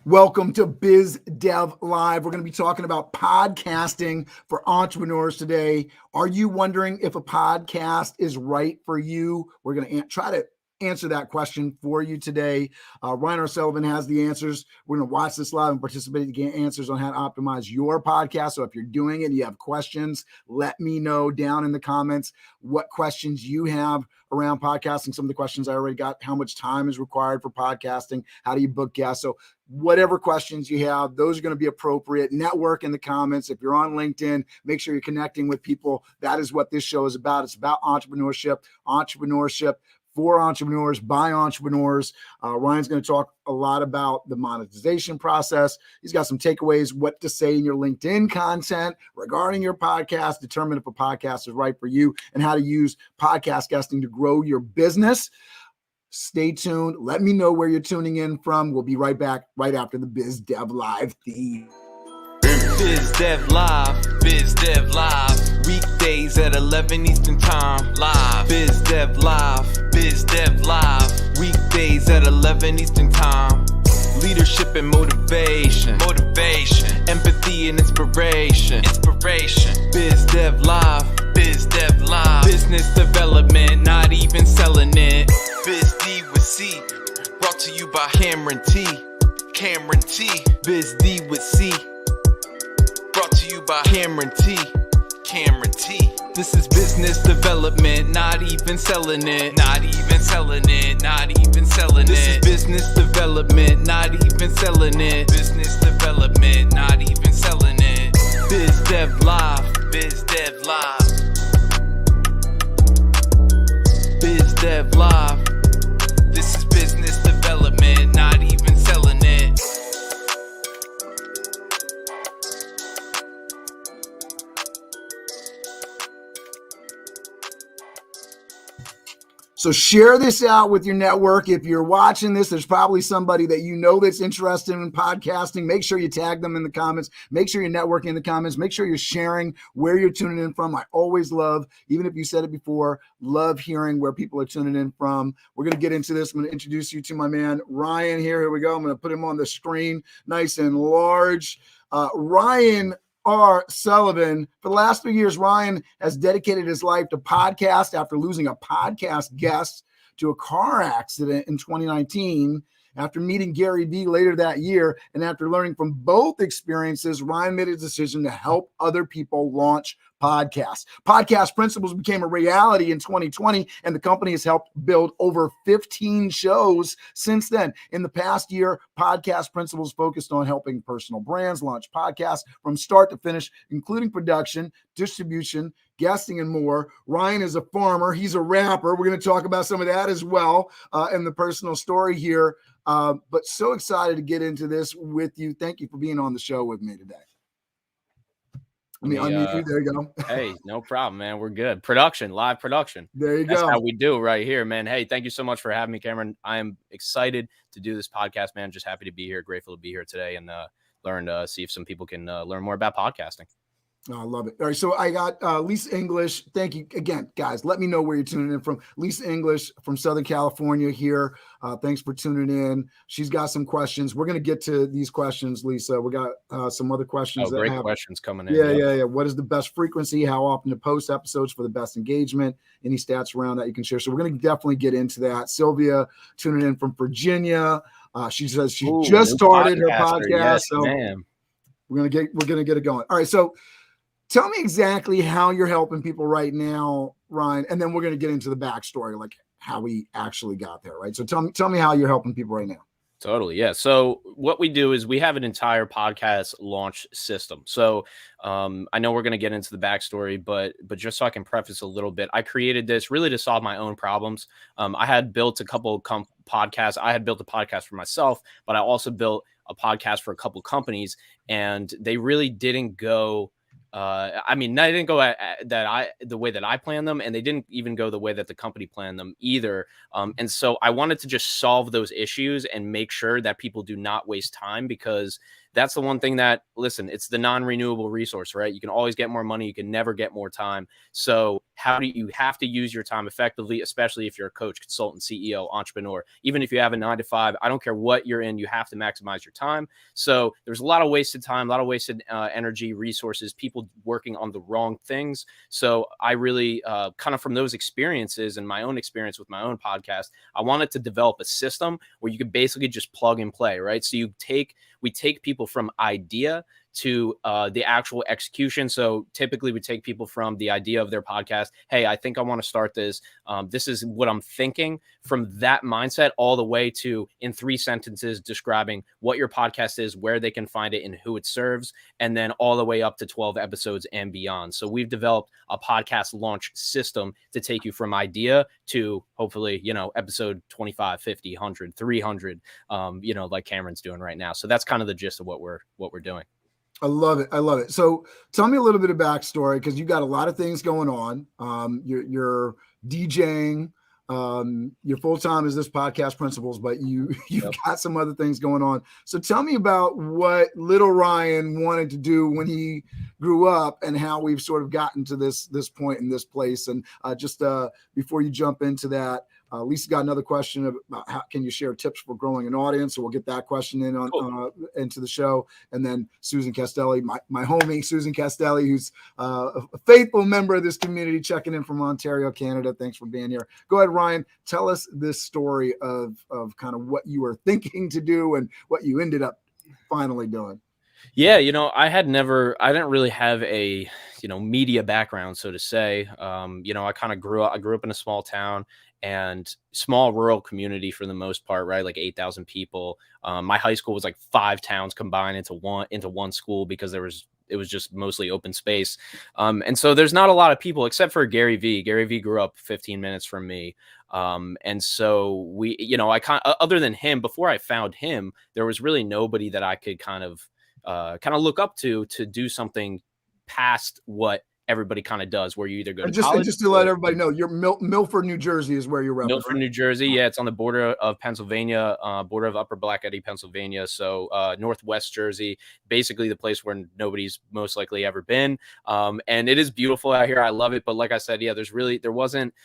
Welcome to Biz Dev Live. We're going to be talking about podcasting for entrepreneurs today. Are you wondering if a podcast is right for you? We're going to try to answer that question for you today. R Sullivan has the answers. We're going to watch this live and participate to get answers on how to optimize your podcast. So if you're doing it and you have questions, let me know down in the comments what questions you have around podcasting. Some of the questions I already got: how much time is required for podcasting? How do you book guests? So whatever questions you have, those are going to be appropriate. Network in the comments. If you're on LinkedIn, make sure you're connecting with people. That is what this show is about. It's about entrepreneurship for entrepreneurs, by entrepreneurs. Ryan's going to talk a lot about the monetization process. He's got some takeaways, what to say in your LinkedIn content regarding your podcast, determine if a podcast is right for you, and how to use podcast guesting to grow your business. Stay tuned. Let me know where you're tuning in from. We'll be right back right after the Biz Dev Live theme. Biz Dev Live, Biz Dev Live, weekdays at 11 Eastern Time, live. Biz Dev Live, Biz Dev Live, weekdays at 11 Eastern Time. Leadership and motivation, empathy and inspiration. Biz Dev Live, Biz Dev Live, business development, not even selling it. Biz D with C, brought to you by Cameron T. Biz D with C, brought to you by Cameron T. This is business development, not even selling it. This is business development, not even selling it. Biz Dev Live, Biz Dev Live, Biz Dev Live. This is business development, not even selling it. So share this out with your network. If you're watching this, there's probably somebody that you know that's interested in podcasting. Make sure you tag them in the comments. Make sure you're networking in the comments. Make sure you're sharing where you're tuning in from. I always love, even if you said it before, love hearing where people are tuning in from. We're going to get into this. I'm going to introduce you to my man, Ryan here. Here we go. I'm going to put him on the screen nice and large. Ryan R Sullivan. For the last 3 years, Ryan has dedicated his life to podcast after losing a podcast guest to a car accident in 2019. After meeting Gary Vee later that year, and after learning from both experiences, Ryan made a decision to help other people launch podcasts. Podcast Principles became a reality in 2020, and the company has helped build over 15 shows since then. In the past year, Podcast Principles focused on helping personal brands launch podcasts from start to finish, including production, distribution, guesting, and more. Ryan is a farmer. He's a rapper. We're going to talk about some of that as well in the personal story here. But so excited to get into this with you. Thank you for being on the show with me today. Unmute you. There you go. Hey, no problem, man. We're good. Live production. There you That's go. how we do right here, man. Hey, thank you so much for having me, Cameron. I am excited to do this podcast, man. Just happy to be here. Grateful to be here today and see if some people can learn more about podcasting. Oh, I love it. All right. So I got Lisa English. Thank you again, guys. Let me know where you're tuning in from. Lisa English from Southern California here. Thanks for tuning in. She's got some questions. We're going to get to these questions, Lisa. We got some other questions. Great questions coming in. Yeah. What is the best frequency? How often to post episodes for the best engagement? Any stats around that you can share? So we're going to definitely get into that. Sylvia tuning in from Virginia. She says she just started her podcast. Yes, so ma'am. we're gonna get it going. All right. So tell me exactly how you're helping people right now, Ryan, and then we're going to get into the backstory, like how we actually got there, right? So tell me how you're helping people right now. Totally. Yeah. So what we do is we have an entire podcast launch system. So I know we're going to get into the backstory, but just so I can preface a little bit, I created this really to solve my own problems. I had built a couple podcasts. I had built a podcast for myself, but I also built a podcast for a couple companies, and they really didn't go they didn't go the way that I planned them, and they didn't even go the way that the company planned them either. And so I wanted to just solve those issues and make sure that people do not waste time, because that's the one thing that, listen, it's the non-renewable resource, right? You can always get more money. You can never get more time. So how do you have to use your time effectively, especially if you're a coach, consultant, CEO, entrepreneur, even if you have a 9 to 5, I don't care what you're in, you have to maximize your time. So there's a lot of wasted time, a lot of wasted energy, resources, people working on the wrong things. So I really kind of from those experiences and my own experience with my own podcast, I wanted to develop a system where you could basically just plug and play, right? So we take people from idea to the actual execution. So typically we take people from the idea of their podcast. Hey, I think I want to start this. This is what I'm thinking, from that mindset all the way to in 3 sentences describing what your podcast is, where they can find it and who it serves, and then all the way up to 12 episodes and beyond. So we've developed a podcast launch system to take you from idea to hopefully, episode 25, 50, 100, 300, like Cameron's doing right now. So that's kind of the gist of what we're doing. I love it. I love it. So tell me a little bit of backstory, because you got a lot of things going on. You're DJing. Your full time is this podcast principles, but you've got some other things going on. So tell me about what little Ryan wanted to do when he grew up, and how we've sort of gotten to this point in this place. And just before you jump into that, Lisa got another question about how can you share tips for growing an audience. So we'll get that question in on into the show. And then Susan Castelli, my homie, Susan Castelli, who's a faithful member of this community, checking in from Ontario, Canada. Thanks for being here. Go ahead, Ryan. Tell us this story of kind of what you were thinking to do and what you ended up finally doing. Yeah, I didn't really have a, media background, so to say. I kind of grew up in a small town and small rural community for the most part, right? Like 8,000 people. My high school was like 5 towns combined into one school, because it was just mostly open space. And so there's not a lot of people except for Gary Vee. Gary Vee grew up 15 minutes from me. And so we, I other than him, before I found him, there was really nobody that I could kind of look up to do something past what everybody kind of does, where you either go to college. Just to let everybody know, you're Milford, New Jersey is where you're representing. Milford, New Jersey. Yeah, it's on the border of Pennsylvania, border of Upper Black Eddy, Pennsylvania. So Northwest Jersey, basically the place where nobody's most likely ever been. And it is beautiful out here. I love it. But like I said, yeah, there wasn't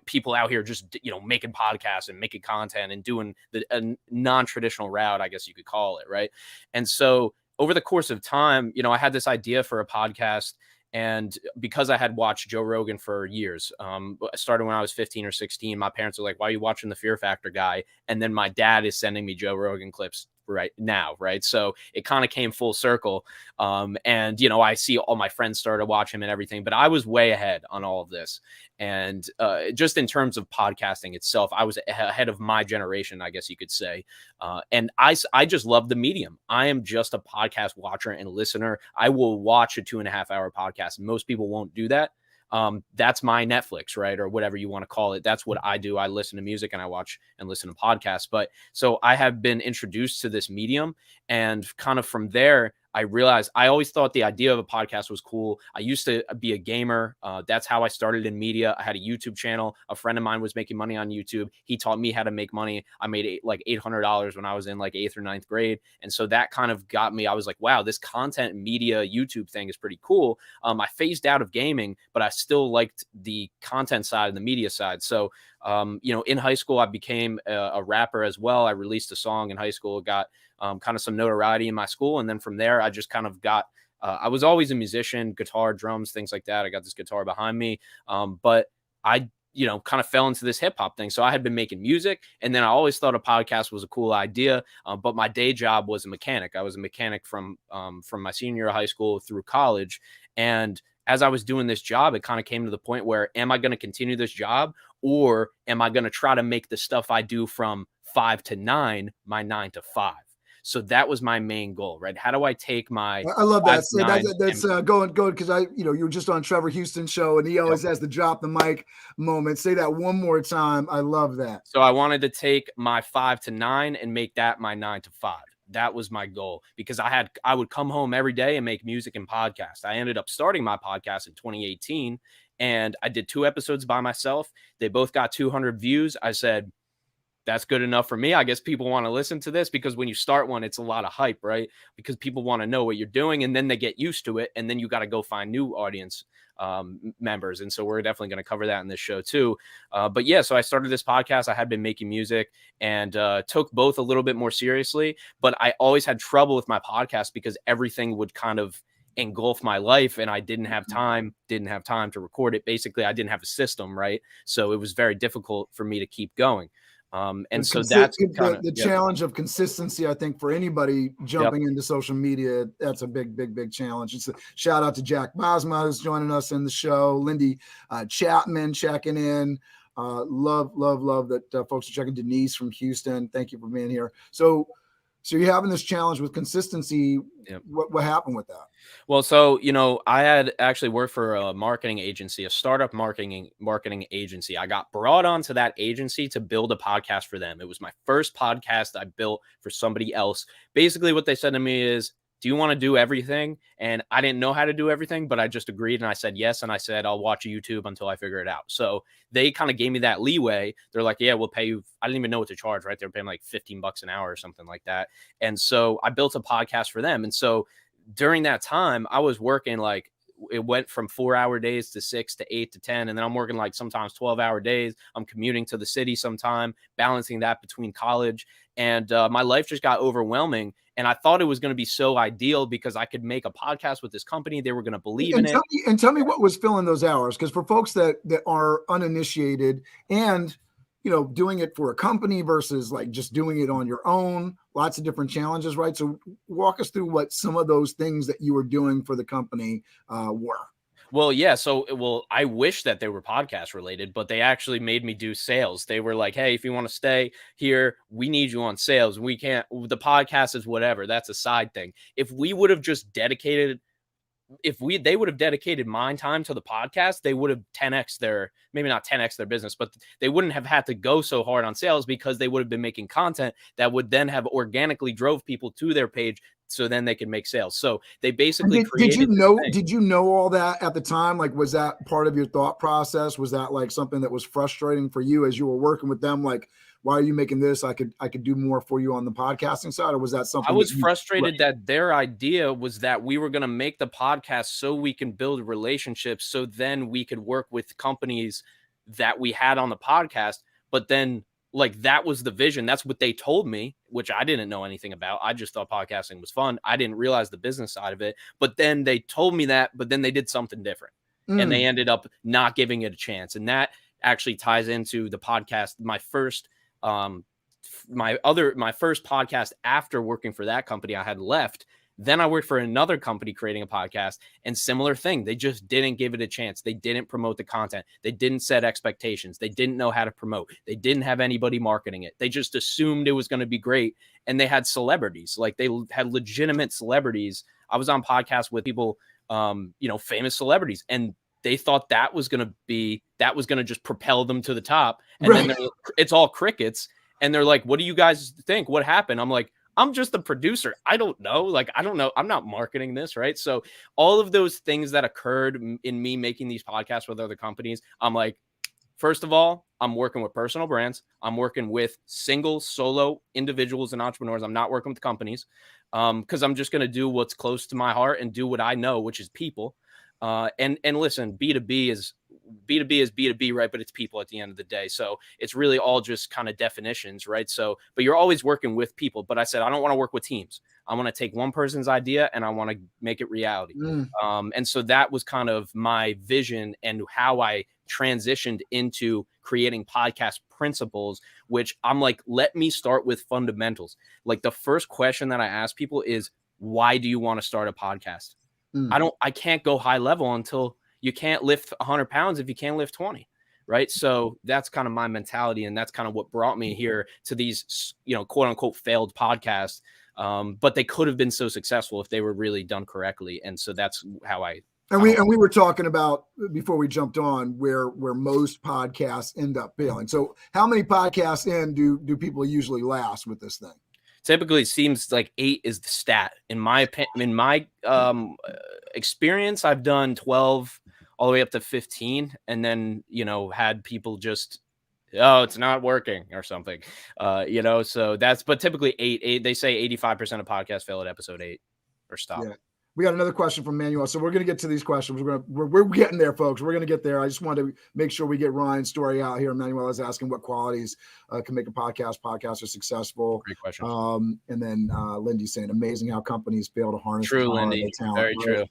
people out here just, making podcasts and making content and doing a non-traditional route, I guess you could call it. Right. And so over the course of time, I had this idea for a podcast, and because I had watched Joe Rogan for years, started when I was 15 or 16, my parents were like, why are you watching the Fear Factor guy? And then my dad is sending me Joe Rogan clips right now. Right. So it kind of came full circle. And, I see all my friends started watching him and everything, but I was way ahead on all of this. And just in terms of podcasting itself, I was ahead of my generation, I guess you could say. And I just love the medium. I am just a podcast watcher and listener. I will watch a 2.5-hour podcast. Most people won't do that. That's my Netflix, right? Or whatever you want to call it. That's what I do. I listen to music and I watch and listen to podcasts. But so I have been introduced to this medium, and kind of from there, I realized I always thought the idea of a podcast was cool. I used to be a gamer. That's how I started in media. I had a YouTube channel. A friend of mine was making money on YouTube. He taught me how to make money. I made like $800 when I was in like 8th or 9th grade. And so that kind of got me. I was like, wow, this content media YouTube thing is pretty cool. I phased out of gaming, but I still liked the content side and the media side. So, in high school, I became a rapper as well. I released a song in high school, got kind of some notoriety in my school. And then from there, I just kind of got, I was always a musician, guitar, drums, things like that. I got this guitar behind me. But I, kind of fell into this hip hop thing. So I had been making music, and then I always thought a podcast was a cool idea. But my day job was a mechanic. I was a mechanic from my senior year of high school through college. And as I was doing this job, it kind of came to the point where, am I going to continue this job, or am I going to try to make the stuff I do from 5 to 9 my 9 to 5? So that was my main goal, right? How do I take my? I love that. So that's going because you were just on Trevor Houston's show, and he always has the drop the mic moment. Say that one more time. I love that. So I wanted to take my 5 to 9 and make that my 9 to 5. That was my goal, because I would come home every day and make music and podcast. I ended up starting my podcast in 2018, and I did 2 episodes by myself. They both got 200 views. I said, that's good enough for me. I guess people want to listen to this, because when you start one, it's a lot of hype, right? Because people want to know what you're doing, and then they get used to it, and then you got to go find new audience members. And so we're definitely going to cover that in this show too. But yeah, so I started this podcast. I had been making music and took both a little bit more seriously, but I always had trouble with my podcast because everything would kind of engulf my life, and I didn't have time to record it. Basically, I didn't have a system, right? So it was very difficult for me to keep going. And so that's kind of the challenge of consistency. I think for anybody jumping into social media, that's a big challenge. It's a shout out to Jack Bosma, who's joining us in the show. Lindy Chapman checking in. Love that folks are checking. Denise from Houston, thank you for being here. So you're having this challenge with consistency. Yep. What happened with that? Well, so, I had actually worked for a marketing agency, a startup marketing agency. I got brought onto that agency to build a podcast for them. It was my first podcast I built for somebody else. Basically, what they said to me is, do you want to do everything? And I didn't know how to do everything, but I just agreed and I said yes. And I said, I'll watch YouTube until I figure it out. So they kind of gave me that leeway. They're like, yeah, we'll pay you. I didn't even know what to charge, right? They were paying like $15 an hour or something like that. And so I built a podcast for them. And so during that time, I was working like, it went from 4-hour days to 6 to 8 to 10. And then I'm working like sometimes 12-hour days. I'm commuting to the city sometime, balancing that between college. And my life just got overwhelming. And I thought it was going to be so ideal because I could make a podcast with this company. They were going to believe in it. And tell me what was filling those hours. Because for folks that are uninitiated and, doing it for a company versus like just doing it on your own, lots of different challenges, right? So walk us through what some of those things that you were doing for the company were. Well, yeah. So, I wish that they were podcast related, but they actually made me do sales. They were like, hey, if you want to stay here, we need you on sales. We can't, the podcast is whatever. That's a side thing. If we would have just dedicated, they would have dedicated my time to the podcast, they would have 10x maybe not 10x their business, but they wouldn't have had to go so hard on sales because they would have been making content that would then have organically drove people to their page. So then they could make sales. So they basically created. Did you know all that at the time? Like, was that part of your thought process? Was that like something that was frustrating for you as you were working with them? Like, why are you making this? I could do more for you on the podcasting side, or was that something? I was frustrated that their idea was that we were going to make the podcast so we can build relationships, so then we could work with companies that we had on the podcast. But then, like, that was the vision. That's what they told me, which I didn't know anything about. I just thought podcasting was fun. I didn't realize the business side of it. But then they told me that, but then they did something different. And they ended up not giving it a chance. And that actually ties into the podcast. My first podcast after working for that company, I had left. Then I worked for another company creating a podcast, and similar thing. They just didn't give it a chance. They didn't promote the content. They didn't set expectations. They didn't know how to promote. They didn't have anybody marketing it. They just assumed it was going to be great. And they had celebrities, like they had legitimate celebrities. I was on podcasts with people, famous celebrities, and they thought that was going to just propel them to the top. And then it's all crickets. And they're like, what do you guys think? What happened? I'm like, I'm just the producer. I don't know. I don't know. I'm not marketing this, right? So all of those things that occurred in me making these podcasts with other companies, I'm like, first of all, I'm working with personal brands. I'm working with single, solo individuals and entrepreneurs. I'm not working with companies because I'm just going to do what's close to my heart and do what I know, which is people. And listen, B2B is B2B, right? But it's people at the end of the day. So it's really all just kind of definitions, right? So, but you're always working with people. But I said, I don't want to work with teams. I want to take one person's idea and I want to make it reality. And so that was kind of my vision and how I transitioned into creating podcast principles, which I'm like, let me start with fundamentals. Like the first question that I ask people is, why do you want to start a podcast? I can't go high level until you can't lift 100 pounds if you can't lift 20. Right. So that's kind of my mentality. And that's kind of what brought me here to these, quote unquote, failed podcasts. But they could have been so successful if they were really done correctly. And so that's how I. And we were talking about before we jumped on where most podcasts end up failing. So how many podcasts in do people usually last with this thing? Typically, it seems like 8 is the stat. In my experience, I've done 12 all the way up to 15, and then had people just oh, it's not working or something. So but typically eight, they say 85% of podcasts fail at episode 8 or stop. Yeah. We got another question from Manuel. So we're going to get to these questions. We're getting there, folks. We're going to get there. I just wanted to make sure we get Ryan's story out here. Manuel is asking what qualities can make a podcaster successful. Great question. And then Lindy's saying, amazing how companies fail to harness true, the power Lindy. of their talent. Very right? true.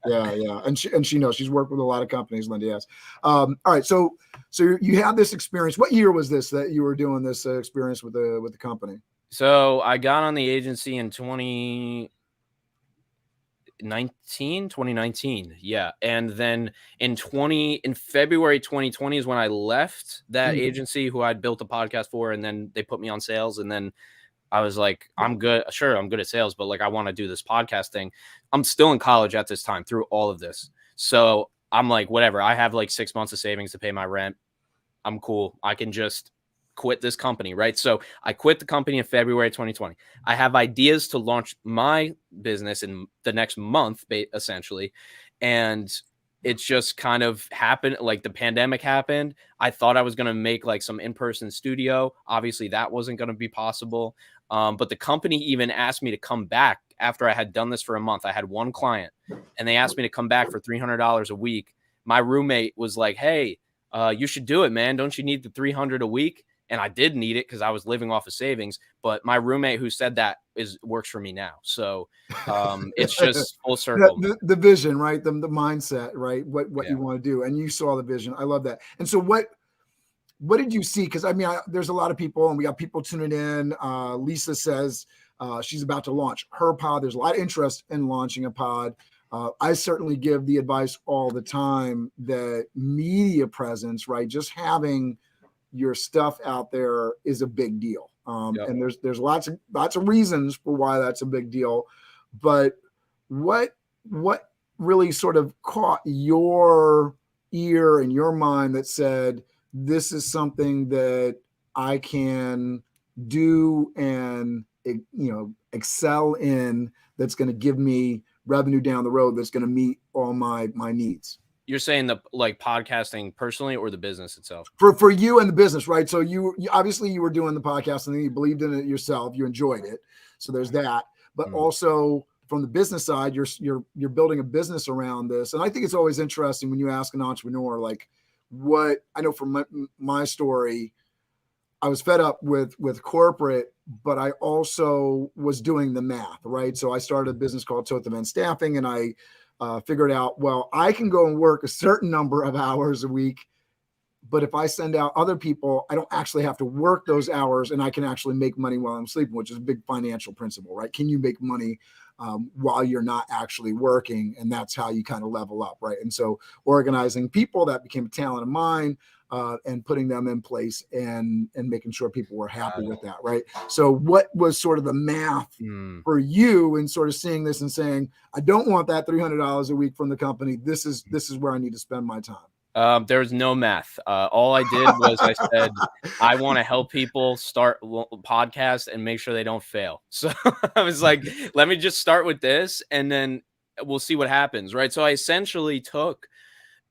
Yeah. And she knows she's worked with a lot of companies, Lindy has. All right. So you had this experience. What year was this that you were doing this experience with the company? So I got on the agency in 2019. Yeah. And then in February 2020 is when I left that agency who I'd built a podcast for, and then they put me on sales. And then I was like, I'm good. Sure, I'm good at sales, but like I want to do this podcast thing. I'm still in college at this time through all of this. So I'm like, whatever. I have like 6 months of savings to pay my rent. I'm cool. I can just quit this company, right? So I quit the company in February 2020. I have ideas to launch my business in the next month, essentially. And it just kind of happened. Like the pandemic happened. I thought I was going to make like some in-person studio. Obviously that wasn't going to be possible. But the company even asked me to come back after I had done this for a month. I had one client and they asked me to come back for $300 a week. My roommate was like, hey, you should do it, man. Don't you need the $300 a week? And I did need it because I was living off of savings. But my roommate who said that works for me now. So it's just full circle. The vision, right? The mindset, right? What you want to do. And you saw the vision. I love that. And so what did you see? Because I mean, there's a lot of people and we got people tuning in. Lisa says she's about to launch her pod. There's a lot of interest in launching a pod. I certainly give the advice all the time that media presence, right? Just having your stuff out there is a big deal. And there's lots of reasons for why that's a big deal. But what really sort of caught your ear and your mind that said, this is something that I can do and, excel in, that's going to give me revenue down the road, that's going to meet all my needs? You're saying the like podcasting personally or the business itself? For you and the business, right? So you obviously you were doing the podcast and you believed in it yourself, you enjoyed it. So there's that. But also from the business side, you're building a business around this. And I think it's always interesting when you ask an entrepreneur, like what I know from my story, I was fed up with corporate, but I also was doing the math, right? So I started a business called Toth Staffing, and I figured out, well, I can go and work a certain number of hours a week, but if I send out other people, I don't actually have to work those hours, and I can actually make money while I'm sleeping, which is a big financial principle, right? Can you make money while you're not actually working? And that's how you kind of level up, right? And so organizing people, that became a talent of mine, and putting them in place and making sure people were happy with that, right? So what was sort of the math for you in sort of seeing this and saying, I don't want that $300 a week from the company. This is where I need to spend my time. There was no math. All I did was I said, I want to help people start podcasts and make sure they don't fail. So I was like, let me just start with this and then we'll see what happens, right? So I essentially took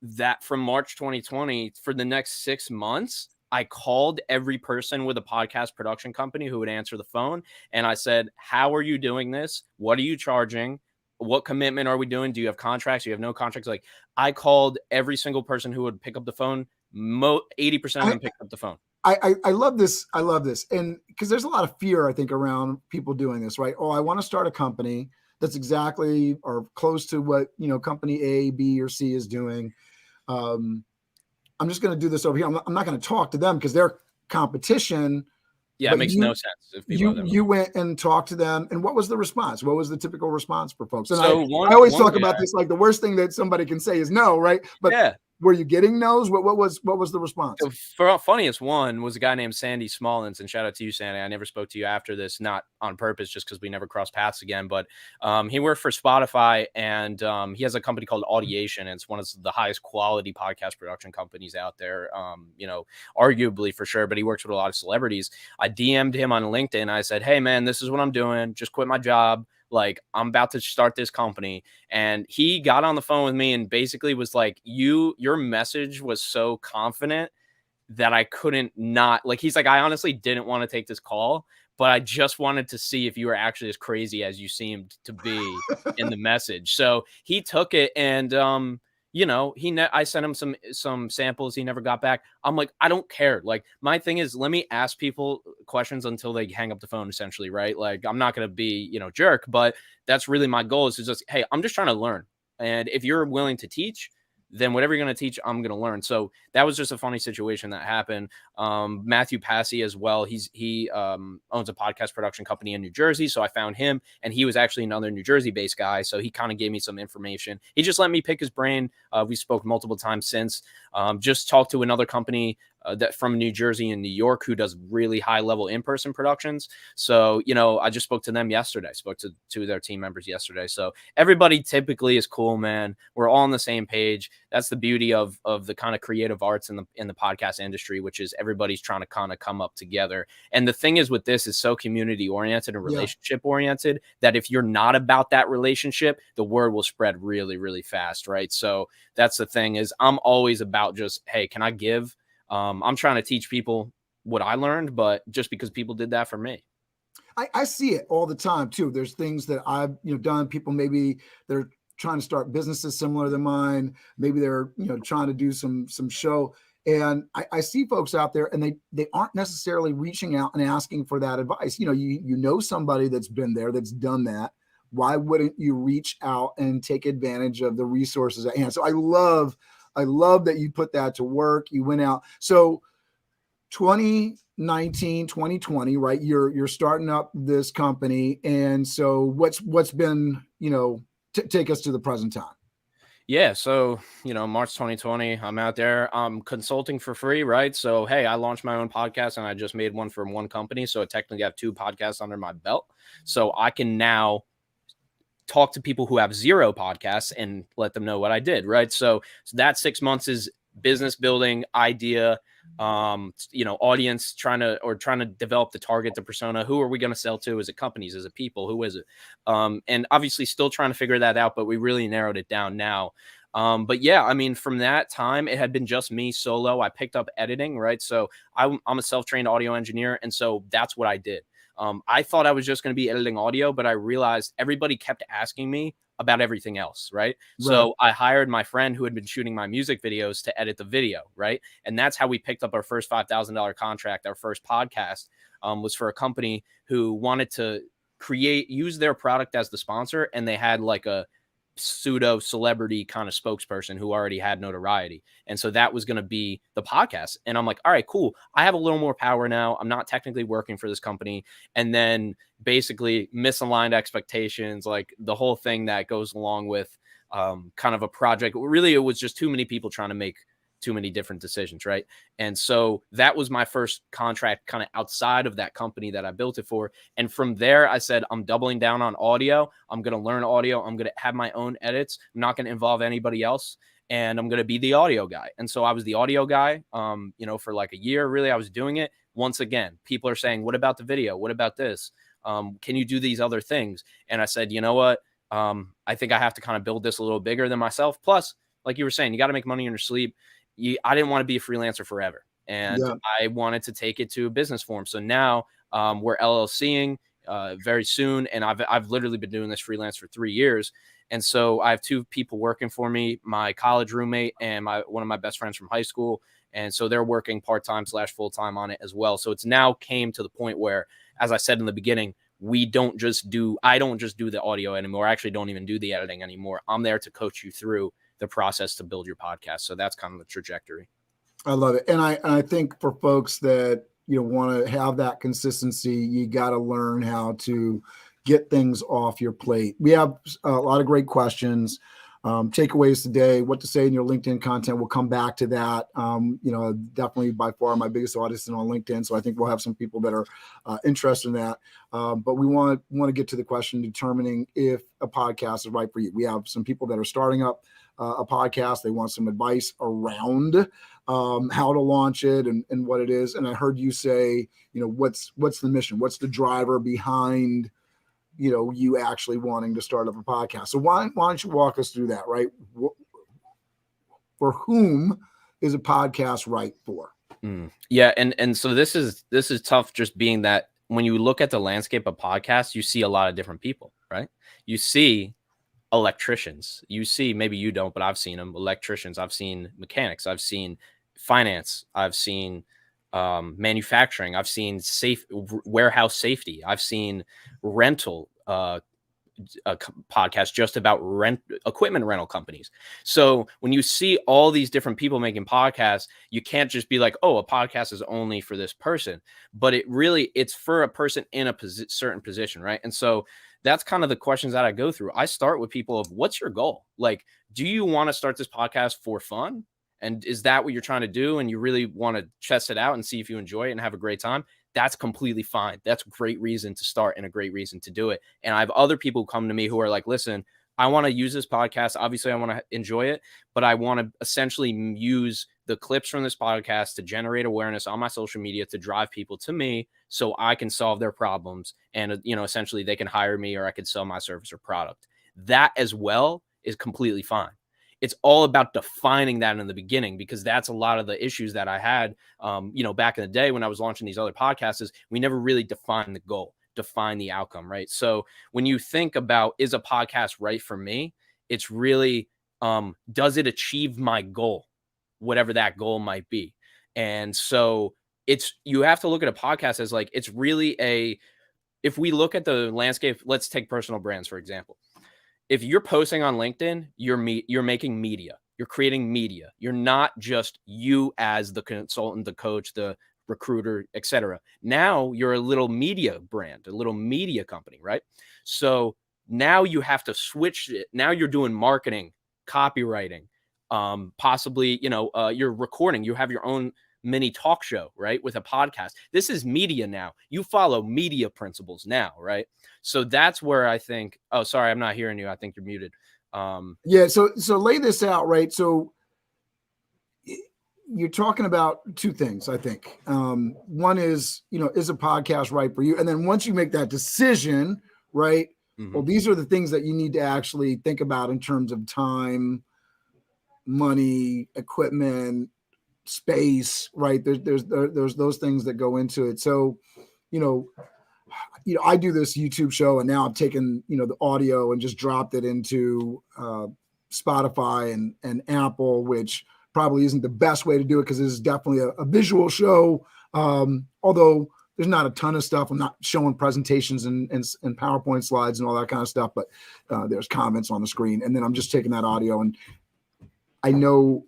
that from March 2020 for the next 6 months. I called every person with a podcast production company who would answer the phone. And I said, how are you doing this? What are you charging? What commitment are we doing? Do you have contracts? Do you have no contracts? Like I called every single person who would pick up the phone. 80% of them picked up the phone. I love this. I love this. And because there's a lot of fear, I think, around people doing this, right? Oh, I want to start a company that's exactly or close to what, company A, B, or C is doing. I'm just going to do this over here. I'm not going to talk to them because they're competition. Yeah, it makes no sense. If you went and talked to them, and what was the response? What was the typical response for folks? And so I always talk about this, like the worst thing that somebody can say is no, right? But were you getting no's? What was the response? The funniest one was a guy named Sandy Smallins, and shout out to you, Sandy. I never spoke to you after this, not on purpose, just because we never crossed paths again. But he worked for Spotify, and he has a company called Audiation. And it's one of the highest quality podcast production companies out there, arguably for sure. But he works with a lot of celebrities. I DM'd him on LinkedIn. I said, hey, man, this is what I'm doing. Just quit my job. Like, I'm about to start this company. And he got on the phone with me and basically was like, your message was so confident that I couldn't not like. He's like, I honestly didn't want to take this call, but I just wanted to see if you were actually as crazy as you seemed to be in the message. So he took it, and I sent him some samples. He never got back. I'm like, I don't care. Like, my thing is, let me ask people questions until they hang up the phone, essentially, right? Like, I'm not gonna be jerk, but that's really my goal, is to just, hey, I'm just trying to learn, and if you're willing to teach, then whatever you're going to teach, I'm going to learn. So that was just a funny situation that happened. Matthew Passy as well. He owns a podcast production company in New Jersey. So I found him, and he was actually another New Jersey based guy. So he kind of gave me some information. He just let me pick his brain. We spoke multiple times since. Just talked to another company that from New Jersey and New York who does really high level in-person productions. So, I just spoke to them yesterday, spoke to two of their team members yesterday. So everybody typically is cool, man. We're all on the same page. That's the beauty of the kind of creative arts in the podcast industry, which is everybody's trying to kind of come up together. And the thing is with this is so community oriented and relationship oriented that if you're not about that relationship, the word will spread really, really fast. Right. So that's the thing, is I'm always about just, hey, can I give? I'm trying to teach people what I learned, but just because people did that for me. I see it all the time too. There's things that I've done. People, maybe they're trying to start businesses similar to mine. Maybe they're trying to do some show, and I see folks out there, and they aren't necessarily reaching out and asking for that advice. You know somebody that's been there, that's done that. Why wouldn't you reach out and take advantage of the resources at hand? So I love that you put that to work. You went out. So 2019, 2020, right? You're starting up this company. And so what's been, take us to the present time. Yeah. So, March 2020, I'm out there, I'm consulting for free, right? So, hey, I launched my own podcast, and I just made one from one company. So I technically have 2 podcasts under my belt. So I can now talk to people who have 0 podcasts and let them know what I did. Right. So that 6 months is business building, idea, audience, trying to develop the target, the persona. Who are we going to sell to? Is it companies? Is it people? Who is it? And obviously still trying to figure that out, but we really narrowed it down now. But yeah, I mean, from that time, it had been just me solo. I picked up editing, right? So I'm a self-trained audio engineer. And so that's what I did. I thought I was just going to be editing audio, but I realized everybody kept asking me about everything else. Right. So I hired my friend who had been shooting my music videos to edit the video. Right. And that's how we picked up our first $5,000 contract. Our first podcast was for a company who wanted to use their product as the sponsor. And they had like a pseudo celebrity kind of spokesperson who already had notoriety. And so that was going to be the podcast. And I'm like, all right, cool. I have a little more power now. I'm not technically working for this company. And then basically misaligned expectations, like the whole thing that goes along with kind of a project. Really, it was just too many people trying to make too many different decisions. Right. And so that was my first contract kind of outside of that company that I built it for. And from there, I said, I'm doubling down on audio. I'm going to learn audio. I'm going to have my own edits. I'm not going to involve anybody else. And I'm going to be the audio guy. And so I was the audio guy, for like a year. Really, I was doing it. Once again, people are saying, what about the video? What about this? Can you do these other things? And I said, you know what? I think I have to kind of build this a little bigger than myself. Plus, like you were saying, you got to make money in your sleep. I didn't want to be a freelancer forever, and I wanted to take it to a business form. So now we're LLCing very soon, and I've literally been doing this freelance for 3 years. And so I have 2 people working for me, my college roommate and one of my best friends from high school. And so they're working part-time / full-time on it as well. So it's now came to the point where, as I said in the beginning, I don't just do the audio anymore. I actually don't even do the editing anymore. I'm there to coach you through the process to build your podcast. So that's kind of the trajectory. I love it. And I think for folks that, want to have that consistency, you got to learn how to get things off your plate. We have a lot of great questions. Takeaways today, what to say in your LinkedIn content. We'll come back to that. Definitely by far my biggest audience is on LinkedIn. So I think we'll have some people that are interested in that. But we want to get to the question determining if a podcast is right for you. We have some people that are starting up a podcast. They want some advice around how to launch it and what it is. And I heard you say, what's the mission? What's the driver behind you actually wanting to start up a podcast? So why don't you walk us through that, right? For whom is a podcast right for? Yeah. And so this is tough, just being that when you look at the landscape of podcasts, you see a lot of different people, right? You see electricians, you see, maybe you don't, but I've seen them, electricians, I've seen mechanics, I've seen finance, I've seen manufacturing, I've seen warehouse safety, I've seen rental a podcast just about equipment rental companies. So when you see all these different people making podcasts, you can't just be like, oh, a podcast is only for this person, but it's for a person in a certain position, right? And so that's kind of the questions that I go through. I start with people of, what's your goal? Like, do you want to start this podcast for fun? And is that what you're trying to do? And you really want to test it out and see if you enjoy it and have a great time? That's completely fine. That's a great reason to start and a great reason to do it. And I have other people come to me who are like, listen, I want to use this podcast. Obviously, I want to enjoy it, but I want to essentially use the clips from this podcast to generate awareness on my social media to drive people to me so I can solve their problems. And, essentially they can hire me, or I could sell my service or product. That as well is completely fine. It's all about defining that in the beginning, because that's a lot of the issues that I had, back in the day when I was launching these other podcasts, is we never really defined the goal, define the outcome, right? So when you think about, is a podcast right for me? It's really, does it achieve my goal, whatever that goal might be? And so you have to look at a podcast as like, it's really if we look at the landscape, let's take personal brands, for example. If you're posting on LinkedIn, you're making media. You're creating media. You're not just you as the consultant, the coach, the recruiter, etc. Now you're a little media brand, a little media company, right? So now you have to switch it. Now you're doing marketing, copywriting, possibly, you're recording. You have your own mini talk show, right? With a podcast. This is media now. You follow media principles now, right? So that's where I think, oh, sorry, I'm not hearing you. I think you're muted. Yeah. So lay this out, right? So you're talking about two things, I think. One is, is a podcast right for you? And then once you make that decision, right? Mm-hmm. Well, these are the things that you need to actually think about in terms of time, money, equipment, space, right? There's those things that go into it. So, I do this YouTube show, and now I've taken, the audio and just dropped it into Spotify and Apple, which probably isn't the best way to do it, because this is definitely a visual show. Although there's not a ton of stuff. I'm not showing presentations and PowerPoint slides and all that kind of stuff, but there's comments on the screen. And then I'm just taking that audio, and I know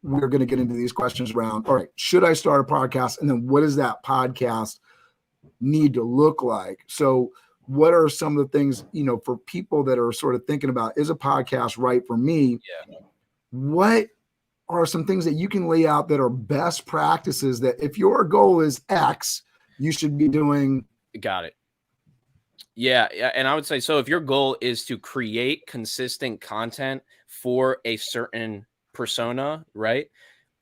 we're going to get into these questions around, all right, should I start a podcast? And then what does that podcast need to look like? So what are some of the things, for people that are sort of thinking about, is a podcast right for me? Yeah. What are some things that you can lay out that are best practices that if your goal is X, you should be doing? Got it. Yeah. And I would say, so if your goal is to create consistent content for a certain persona, right,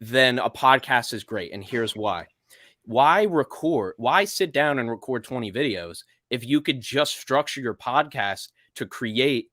then a podcast is great. And here's why. Why sit down and record 20 videos if you could just structure your podcast to create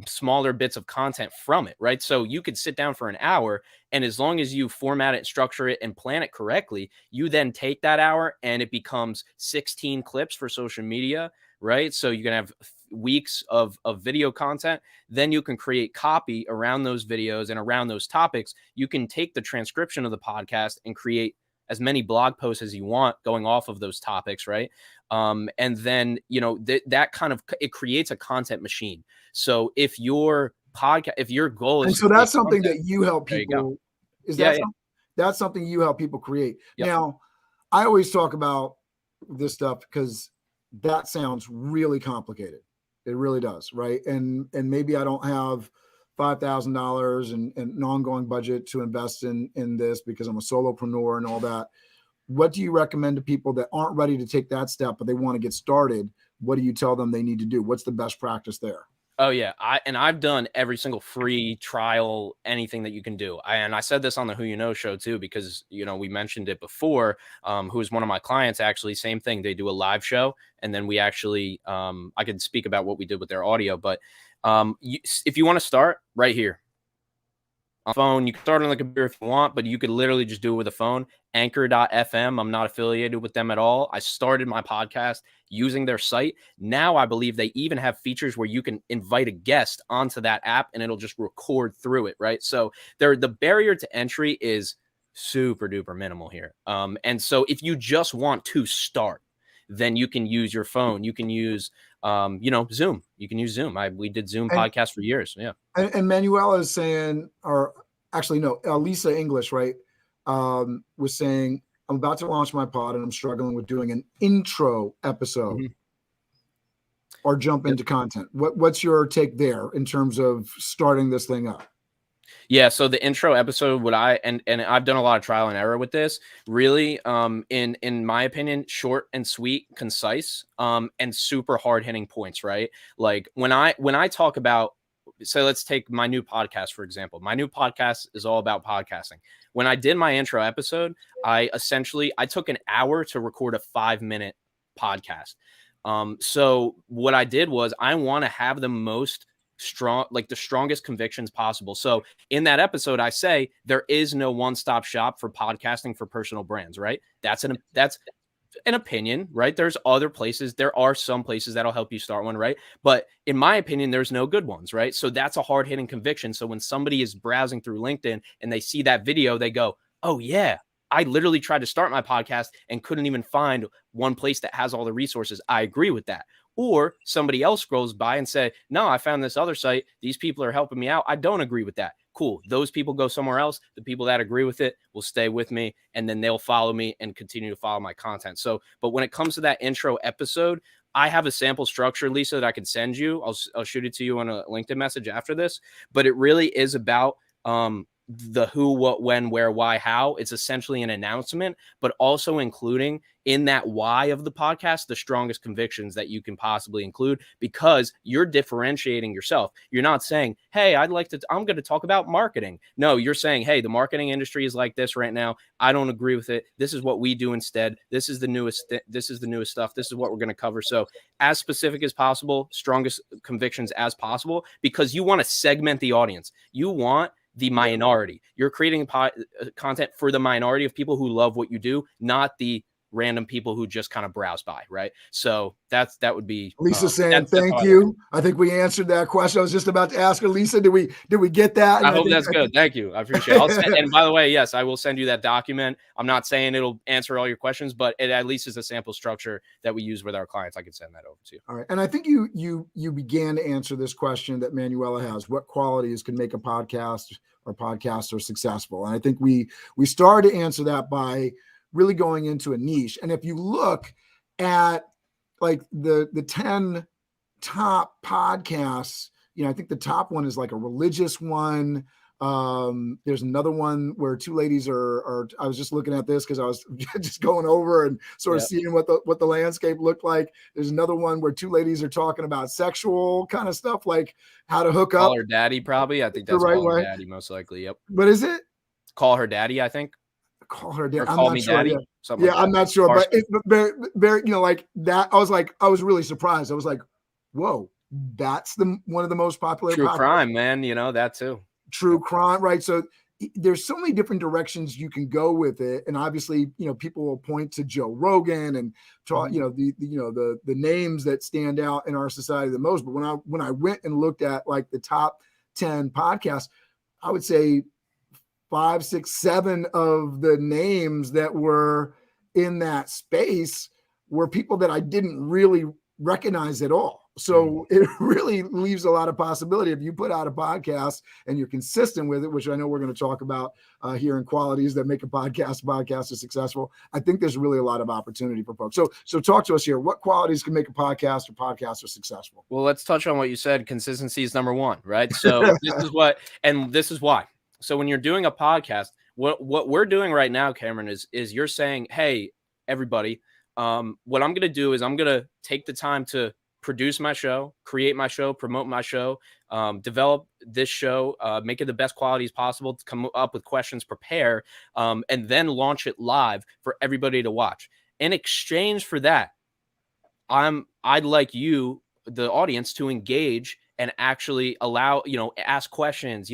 smaller bits of content from it, right? So you could sit down for an hour, and as long as you format it, structure it, and plan it correctly, you then take that hour and it becomes 16 clips for social media, right? So you can have weeks of video content. Then you can create copy around those videos and around those topics. You can take the transcription of the podcast and create as many blog posts as you want going off of those topics, right? And then, that kind of, it creates a content machine. So if your podcast, if your goal is, and so that's something that you help people, that's something you help people create. Yep. Now, I always talk about this stuff because that sounds really complicated. It really does, right? And maybe I don't have $5,000 and an ongoing budget to invest in this because I'm a solopreneur and all that. What do you recommend to people that aren't ready to take that step, but they want to get started? What do you tell them they need to do? What's the best practice there? Oh yeah. I've done every single free trial, anything that you can do. I said this on the Who You Know show too, because, we mentioned it before, who's one of my clients, actually, same thing. They do a live show, and then we actually, I could speak about what we did with their audio, but if you want to start right here on phone. You can start on the computer if you want, but you could literally just do it with a phone. Anchor.fm. I'm not affiliated with them at all. I started my podcast using their site. Now I believe they even have features where you can invite a guest onto that app and it'll just record through it, right? So the barrier to entry is super duper minimal here. And so if you just want to start, then you can use your phone. You can use Zoom. You can use Zoom. We did Zoom podcasts for years. Yeah. And Manuela is saying, or actually, no, Lisa English, right? Was saying, I'm about to launch my pod and I'm struggling with doing an intro episode or jump into content. What's your take there in terms of starting this thing up? Yeah, so the intro episode, and I've done a lot of trial and error with this. Really, in my opinion, short and sweet, concise, and super hard hitting points. Right, like when I talk about, so let's take my new podcast for example. My new podcast is all about podcasting. When I did my intro episode, I took an hour to record a 5-minute podcast. So what I did was I want to have the most the strongest convictions possible. So in that episode, I say there is no one-stop shop for podcasting for personal brands, right? That's an opinion, right? There's other places. There are some places that'll help you start one, right? But in my opinion, there's no good ones, right? So that's a hard-hitting conviction. So when somebody is browsing through LinkedIn and they see that video, they go, oh yeah, I literally tried to start my podcast and couldn't even find one place that has all the resources. I agree with that. Or somebody else scrolls by and say, no, I found this other site. These people are helping me out. I don't agree with that. Cool. Those people go somewhere else. The people that agree with it will stay with me, and then they'll follow me and continue to follow my content. So, but when it comes to that intro episode, I have a sample structure, Lisa, that I can send you. I'll shoot it to you on a LinkedIn message after this. But it really is about the who, what, when, where, why, how. It's essentially an announcement, but also including in that why of the podcast, the strongest convictions that you can possibly include, because you're differentiating yourself. You're not saying, hey, I'm going to talk about marketing. No, you're saying, hey, the marketing industry is like this right now. I don't agree with it. This is what we do instead. This is the newest stuff. This is what we're going to cover. So as specific as possible, strongest convictions as possible, because you want to segment the audience. You want the minority. You're creating content for the minority of people who love what you do, not the random people who just kind of browse by, right? So that would be Lisa saying thank you. I think we answered that question. I was just about to ask her, Lisa, did we get that? And I hope that's good. Thank you. I appreciate it. And by the way, yes, I will send you that document. I'm not saying it'll answer all your questions, but it at least is a sample structure that we use with our clients. I can send that over to you. All right. And I think you began to answer this question that Manuela has. What qualities can make a podcast or podcaster successful? And I think we started to answer that by really going into a niche. And if you look at like the 10 top podcasts, I think the top one is like a religious one. There's another one where two ladies are I was just looking at this because I was just going over and sort of seeing what the landscape looked like. There's another one where two ladies are talking about sexual kind of stuff, like how to hook up. Call Her Daddy, probably. I think that's the right Call Her way. Daddy, most likely. Yep. But is it? Call Her Daddy, I think. Call Her Daddy. Or Call Me Daddy. Yeah, I'm not sure, but very, like that. I was really surprised. I was like, whoa, that's one of the most popular true crime, man. That too. True crime, right? So there's so many different directions you can go with it, and obviously, people will point to Joe Rogan and talk, the names that stand out in our society the most. But when I went and looked at like the top 10 podcasts, I would say 5, 6, 7 of the names that were in that space were people that I didn't really recognize at all. So it really leaves a lot of possibility if you put out a podcast and you're consistent with it, which I know we're going to talk about here in qualities that make a podcaster successful. I think there's really a lot of opportunity for folks. So talk to us here. What qualities can make a podcaster successful? Well, let's touch on what you said. Consistency is number one, right? So this is why. So when you're doing a podcast, what we're doing right now, Cameron, is you're saying, hey, everybody, what I'm going to do is I'm going to take the time to produce my show, create my show, promote my show, develop this show, make it the best qualities possible, to come up with questions, prepare, and then launch it live for everybody to watch. In exchange for that, I'd like you, the audience, to engage and actually allow, ask questions,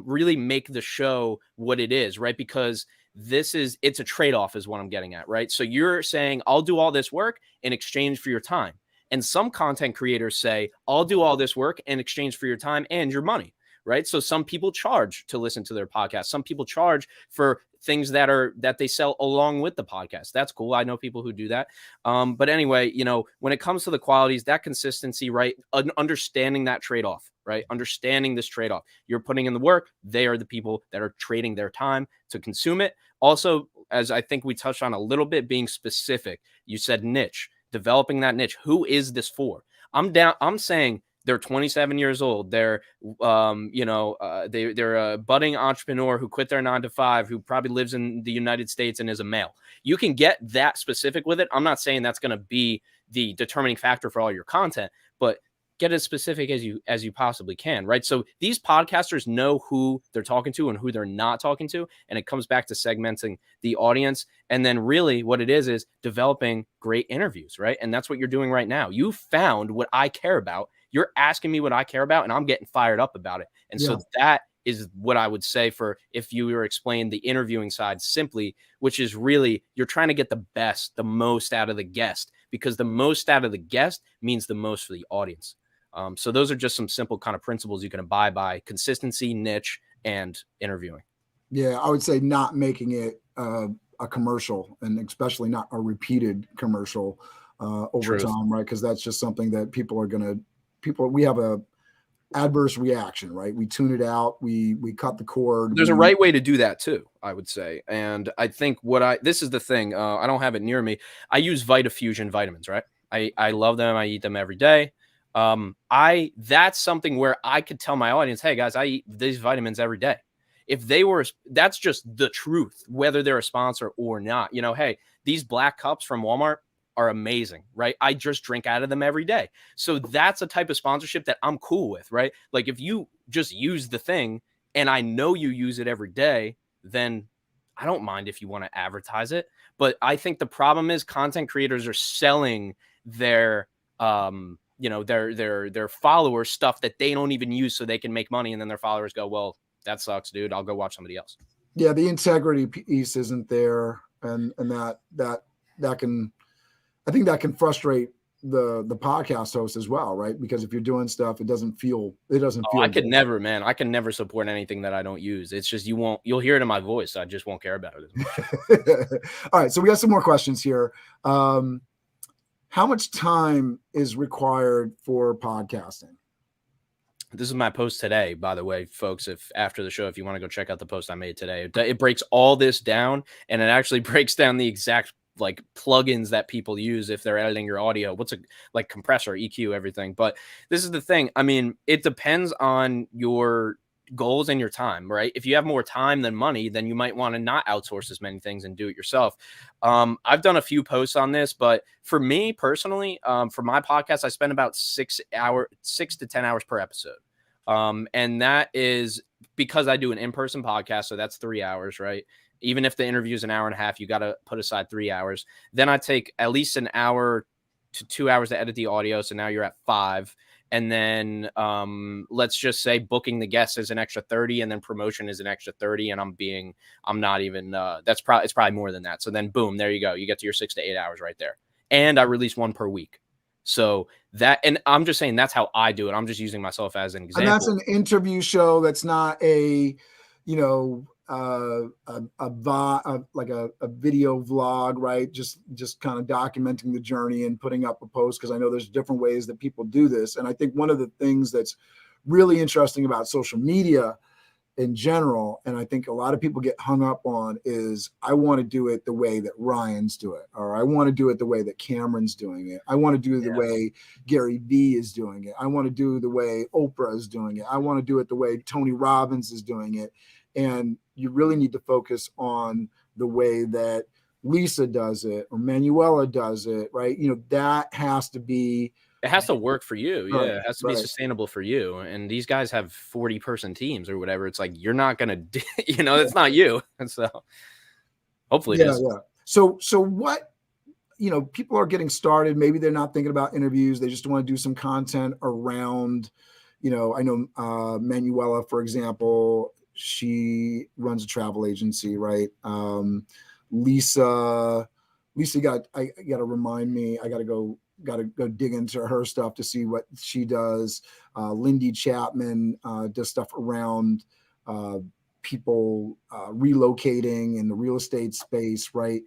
really make the show what it is, right? Because it's a trade-off is what I'm getting at, right? So you're saying, I'll do all this work in exchange for your time. And some content creators say, I'll do all this work in exchange for your time and your money, right? So some people charge to listen to their podcast. Some people charge for things that they sell along with the podcast. That's cool. I know people who do that. But anyway, when it comes to the qualities, that consistency, right? Understanding that trade-off, right? Understanding this trade-off. You're putting in the work. They are the people that are trading their time to consume it. Also, as I think we touched on a little bit, being specific. You said niche, developing that niche. Who is this for? I'm saying they're 27 years old. They're, they're a budding entrepreneur who quit their 9-to-5, who probably lives in the United States and is a male. You can get that specific with it. I'm not saying that's going to be the determining factor for all your content, but get as specific as you possibly can, right? So these podcasters know who they're talking to and who they're not talking to. And it comes back to segmenting the audience. And then really what it is developing great interviews, right? And that's what you're doing right now. You found what I care about. You're asking me what I care about, and I'm getting fired up about it. And so that is what I would say for if you were explaining the interviewing side simply, which is really you're trying to get the most out of the guest, because the most out of the guest means the most for the audience. So those are just some simple kind of principles you can abide by: consistency, niche, and interviewing. Yeah, I would say not making it a commercial, and especially not a repeated commercial over time, right? Because that's just something that we have a adverse reaction, right? We tune it out. We cut the cord. There's a right way to do that too, I would say. And I think this is the thing. I don't have it near me. I use VitaFusion vitamins, right? I love them. I eat them every day. That's something where I could tell my audience, hey guys, I eat these vitamins every day. That's just the truth, whether they're a sponsor or not. Hey, these black cups from Walmart are amazing, right? I just drink out of them every day. So that's a type of sponsorship that I'm cool with, right? Like if you just use the thing and I know you use it every day, then I don't mind if you want to advertise it. But I think the problem is content creators are selling their followers stuff that they don't even use so they can make money. And then their followers go, well, that sucks, dude. I'll go watch somebody else. Yeah. The integrity piece isn't there. And that can, I think that can frustrate the podcast host as well, right? Because if you're doing stuff, it doesn't feel. I could never, man. I can never support anything that I don't use. It's just you'll hear it in my voice. I just won't care about it as much. All right, so we got some more questions here. How much time is required for podcasting? This is my post today, by the way, folks. If after the show, if you want to go check out the post I made today, it breaks all this down, and it actually breaks down the exact like plugins that people use if they're editing your audio, like compressor, EQ, everything. But this is the thing. I mean, it depends on your goals and your time, right? If you have more time than money, then you might want to not outsource as many things and do it yourself. I've done a few posts on this, but for me personally, for my podcast, I spend about 6 to 10 hours per episode. And that is because I do an in-person podcast. So that's 3 hours, right? Even if the interview is an hour and a half, you got to put aside 3 hours. Then I take at least an hour to 2 hours to edit the audio. So now you're at 5. And then let's just say booking the guests is an extra 30, and then promotion is an extra 30. And I'm not even, it's probably more than that. So then boom, there you go. You get to your 6 to 8 hours right there. And I release one per week. So and I'm just saying that's how I do it. I'm just using myself as an example. And that's an interview show. That's not a, like a video vlog, right? Just kind of documenting the journey and putting up a post, because I know there's different ways that people do this. And I think one of the things that's really interesting about social media in general, and I think a lot of people get hung up on, is I want to do it the way that Ryan's do it, or I want to do it the way that Cameron's doing it. I want to do it the way Gary Vee is doing it. I want to do it the way Oprah is doing it. I want to do it the way Tony Robbins is doing it. And you really need to focus on the way that Lisa does it or Manuela does it, right? That has to be. It has to work for you. Right, yeah, it has to be sustainable for you. And these guys have 40-person teams or whatever. It's like, you're not going to do, it's not you. And so hopefully it is. Yeah. So what, people are getting started. Maybe they're not thinking about interviews. They just want to do some content around, I know Manuela, for example, she runs a travel agency, right? Lisa, I got to remind me, I got to go dig into her stuff to see what she does. Lindy Chapman does stuff around people relocating in the real estate space, right?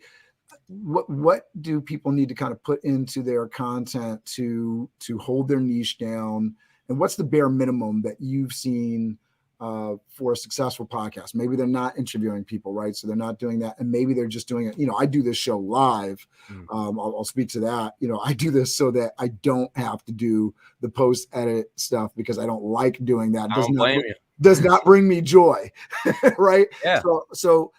What do people need to kind of put into their content to hold their niche down? And what's the bare minimum that you've seen for a successful podcast? Maybe they're not interviewing people, right? So they're not doing that. And maybe they're just doing it. I do this show live. I'll speak to that. I do this so that I don't have to do the post edit stuff because I don't like doing that. I don't blame you. Does not bring me joy, right? Yeah. So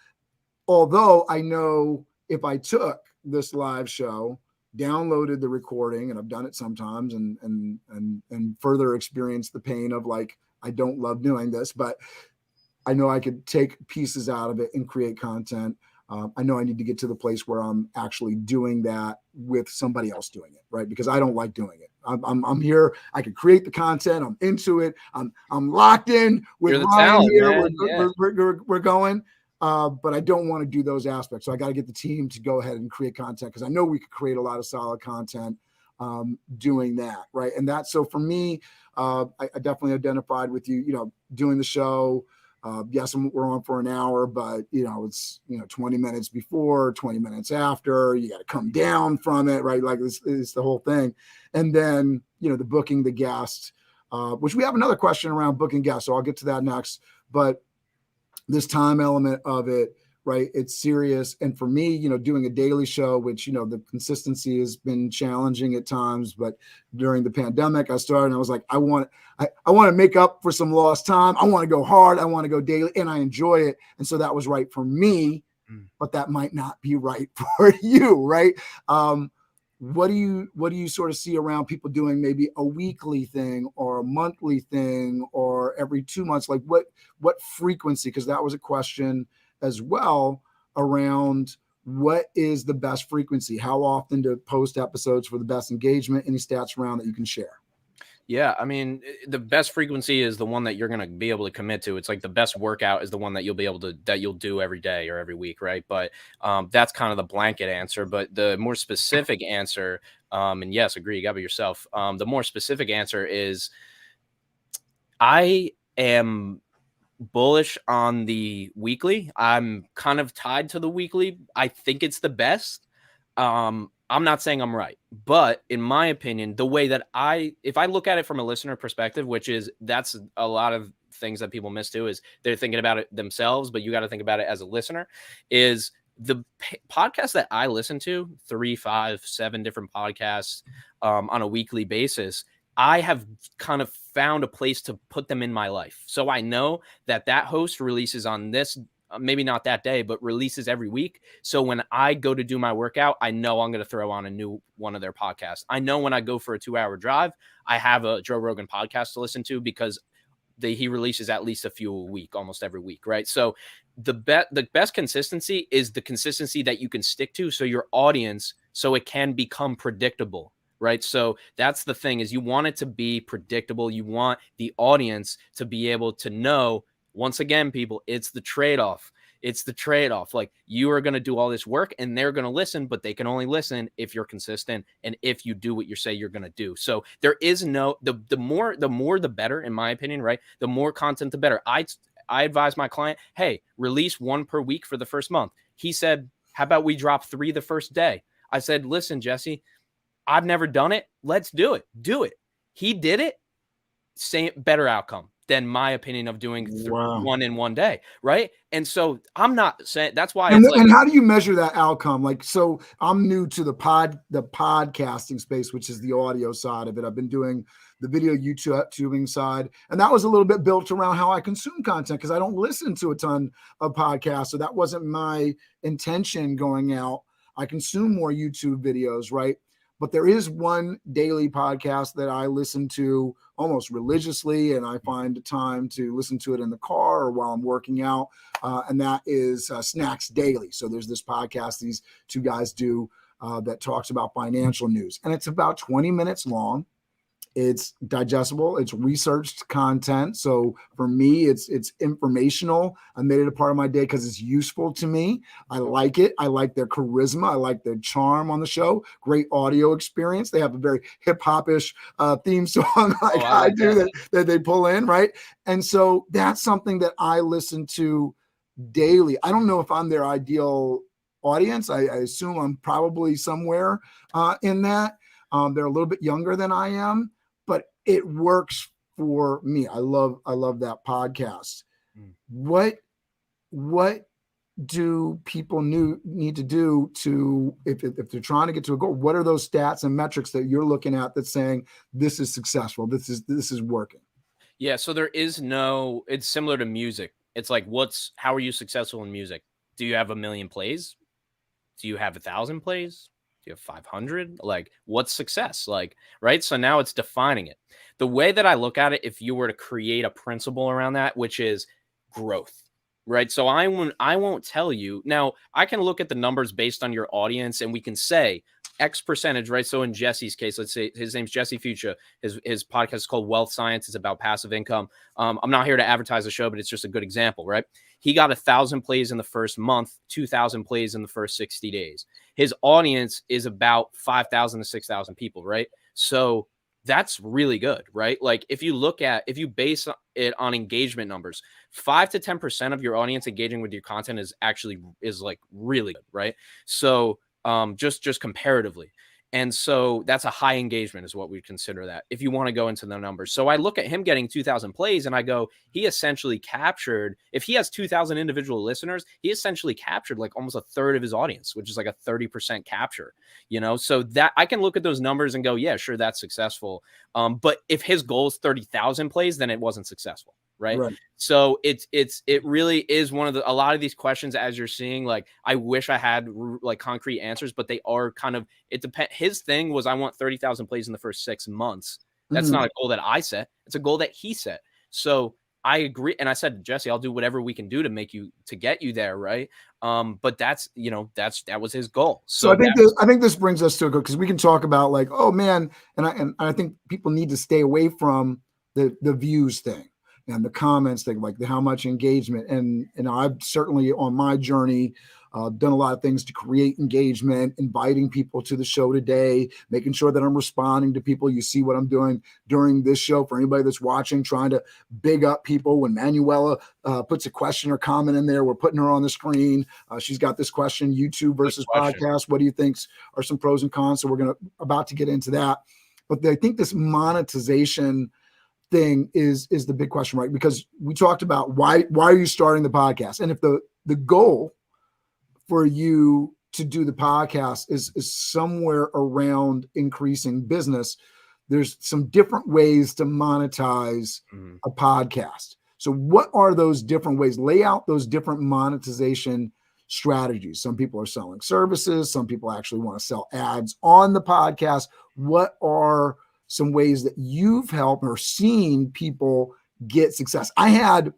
although I know if I took this live show, downloaded the recording, and I've done it sometimes, and further experienced the pain of like, I don't love doing this, but I know I could take pieces out of it and create content. I know I need to get to the place where I'm actually doing that with somebody else doing it, right? Because I don't like doing it. I'm here. I can create the content. I'm into it. I'm locked in with Ryan here. We're going. But I don't want to do those aspects. So I got to get the team to go ahead and create content because I know we could create a lot of solid content doing that, right? And that's so for me, I definitely identified with you, doing the show. Yes, we're on for an hour, but it's 20 minutes before, 20 minutes after. You got to come down from it, right? Like it's the whole thing. And then the booking the guest, which we have another question around booking guests, so I'll get to that next. But this time element of it, right? It's serious. And for me, doing a daily show, which, the consistency has been challenging at times, but during the pandemic, I started and I was like, I want to make up for some lost time. I want to go hard. I want to go daily and I enjoy it. And so that was right for me, but that might not be right for you. Right. What do you sort of see around people doing maybe a weekly thing or a monthly thing or every 2 months? Like what frequency? Because that was a question as well around what is the best frequency? How often to post episodes for the best engagement? Any stats around that you can share? Yeah, I mean, the best frequency is the one that you're going to be able to commit to. It's like the best workout is the one that you'll do every day or every week, right? But that's kind of the blanket answer. But the more specific answer, and yes, agree, you got to be yourself. The more specific answer is I am bullish on the weekly. I'm kind of tied to the weekly. I think it's the best. I'm not saying I'm right, but in my opinion, the way that if I look at it from a listener perspective, that's a lot of things that people miss too, is they're thinking about it themselves, but you got to think about it as a listener, is the podcast that I listen to, 3, 5, 7 different podcasts on a weekly basis. I have kind of found a place to put them in my life. So I know that host releases on this, maybe not that day, but releases every week. So when I go to do my workout, I know I'm going to throw on a new one of their podcasts. I know when I go for a 2-hour drive, I have a Joe Rogan podcast to listen to because he releases at least a few a week, almost every week, right? So the best consistency is the consistency that you can stick to. So your audience, so it can become predictable, right? So that's the thing, is you want it to be predictable. You want the audience to be able to know. Once again, people, it's the trade-off. It's the trade-off. Like, you are going to do all this work and they're going to listen, but they can only listen if you're consistent and if you do what you say you're going to do. So there is the more the better, in my opinion, right? The more content, the better. I advise my client, hey, release 1 per week for the first month. He said, how about we drop 3 the first day? I said, listen, Jesse, I've never done it. Let's do it. Do it. He did it. Same, better outcome than my opinion of doing 1 in 1 day, right? And so I'm not saying that's why. And how do you measure that outcome? Like, so I'm new to the podcasting space, which is the audio side of it. I've been doing the video YouTubing side, and that was a little bit built around how I consume content because I don't listen to a ton of podcasts, so that wasn't my intention going out. I consume more YouTube videos, right? But there is one daily podcast that I listen to almost religiously, and I find time to listen to it in the car or while I'm working out, and that is Snacks Daily. So there's this podcast these 2 guys do that talks about financial news, and it's about 20 minutes long. It's digestible. It's researched content. So for me, it's informational. I made it a part of my day because it's useful to me. I like it. I like their charisma. I like their charm on the show. Great audio experience. They have a very hip hop-ish theme song like I do that they pull in, right? And so that's something that I listen to daily. I don't know if I'm their ideal audience. I assume I'm probably somewhere in that. They're a little bit younger than I am, but it works for me. I love that podcast. What do people need to do to, if they're trying to get to a goal, what are those stats and metrics that you're looking at that's saying this is successful, this is working? Yeah, so there is no, it's similar to music. It's like, how are you successful in music? Do you have 1 million plays? Do you have 1,000 plays? Do you have 500? Like, what's success? Like, right? So now it's defining it. The way that I look at it, if you were to create a principle around that, which is growth, right? So I won't tell you. Now, I can look at the numbers based on your audience, and we can say X percentage, right? So in Jesse's case, let's say his name's Jesse Fuchsia. His podcast is called Wealth Science. It's about passive income. I'm not here to advertise the show, but it's just a good example, right? He got 1,000 plays in the first month, 2,000 plays in the first 60 days. His audience is about 5,000 to 6,000 people, right? So that's really good, right? Like if you base it on engagement numbers, 5 to 10% of your audience engaging with your content is like really good, right? So just comparatively. And so that's a high engagement is what we consider that, if you want to go into the numbers. So I look at him getting 2,000 plays and I go, he essentially captured, if he has 2,000 individual listeners, he essentially captured like almost a third of his audience, which is like a 30% capture, so that I can look at those numbers and go, yeah, sure, that's successful. But if his goal is 30,000 plays, then it wasn't successful. Right. So it really is one of a lot of these questions, as you're seeing, like, I wish I had like concrete answers, but they are kind of, it depends. His thing was, I want 30,000 plays in the first 6 months. That's not a goal that I set. It's a goal that he set. So I agree. And I said, Jesse, I'll do whatever we can do to get you there. Right. But that was his goal. So I think this brings us to a goal, because we can talk about like, oh man. And I think people need to stay away from the views thing and the comments thing, like how much engagement. And I've certainly on my journey done a lot of things to create engagement, inviting people to the show today, making sure that I'm responding to people. You see what I'm doing during this show for anybody that's watching, trying to big up people. When Manuela puts a question or comment in there, we're putting her on the screen. She's got this question: YouTube versus podcast. What do you think are some pros and cons? So we're about to get into that. But I think this monetization thing is the big question, right? Because we talked about why are you starting the podcast? And if the goal for you to do the podcast is somewhere around increasing business, there's some different ways to monetize a podcast. So what are those different ways? Lay out those different monetization strategies. Some people are selling services. Some people actually want to sell ads on the podcast. What are some ways that you've helped or seen people get success? I had,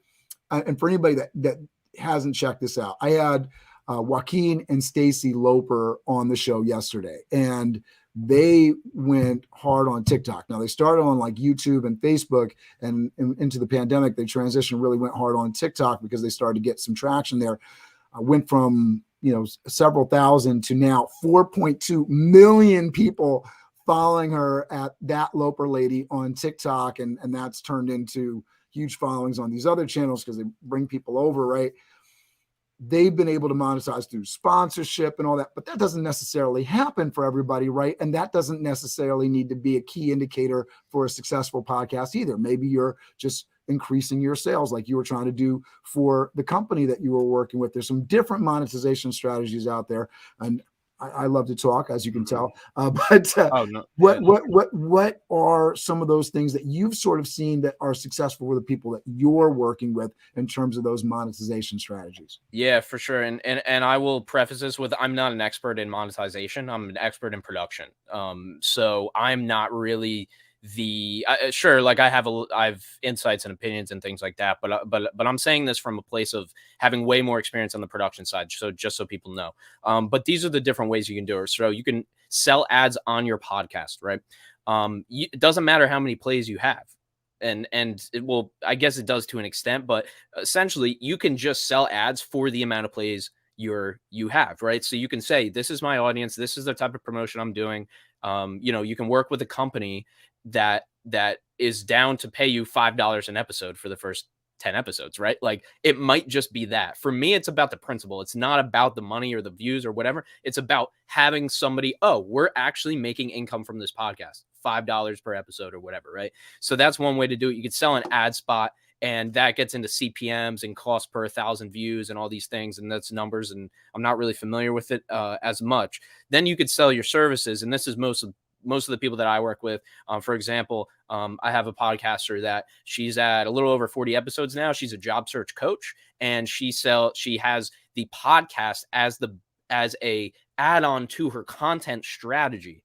and for anybody that hasn't checked this out, I had Joaquin and Stacy Loper on the show yesterday, and they went hard on TikTok. Now they started on like YouTube and Facebook, and into the pandemic, they transitioned, really went hard on TikTok because they started to get some traction there. Went from, several thousand to now 4.2 million people following her at that Loper lady on TikTok. And that's turned into huge followings on these other channels because they bring people over, right? They've been able to monetize through sponsorship and all that, but that doesn't necessarily happen for everybody, right? And that doesn't necessarily need to be a key indicator for a successful podcast either. Maybe you're just increasing your sales like you were trying to do for the company that you were working with. There's some different monetization strategies out there. And I love to talk, as you can tell. What are some of those things that you've sort of seen that are successful with the people that you're working with in terms of those monetization strategies? Yeah, for sure. And I will preface this with, I'm not an expert in monetization. I'm an expert in production. So I'm not really sure, like I've insights and opinions and things like that, but I'm saying this from a place of having way more experience on the production side. So just so people know, but these are the different ways you can do it. So you can sell ads on your podcast, right? It doesn't matter how many plays you have. And it will, I guess it does to an extent, but essentially you can just sell ads for the amount of plays you have, right? So you can say, this is my audience, this is the type of promotion I'm doing. You can work with a company that is down to pay you $5 an episode for the first 10 episodes, right? Like, it might just be that. For me, it's about the principle. It's not about the money or the views or whatever. It's about having somebody, oh, we're actually making income from this podcast, $5 per episode or whatever, right? So that's one way to do it. You could sell an ad spot, and that gets into CPMs and cost per 1,000 views and all these things. And that's numbers. And I'm not really familiar with it as much. Then you could sell your services. And this is most of the people that I work with. For example, I have a podcaster that she's at a little over 40 episodes now. She's a job search coach, and she has the podcast as a add-on to her content strategy.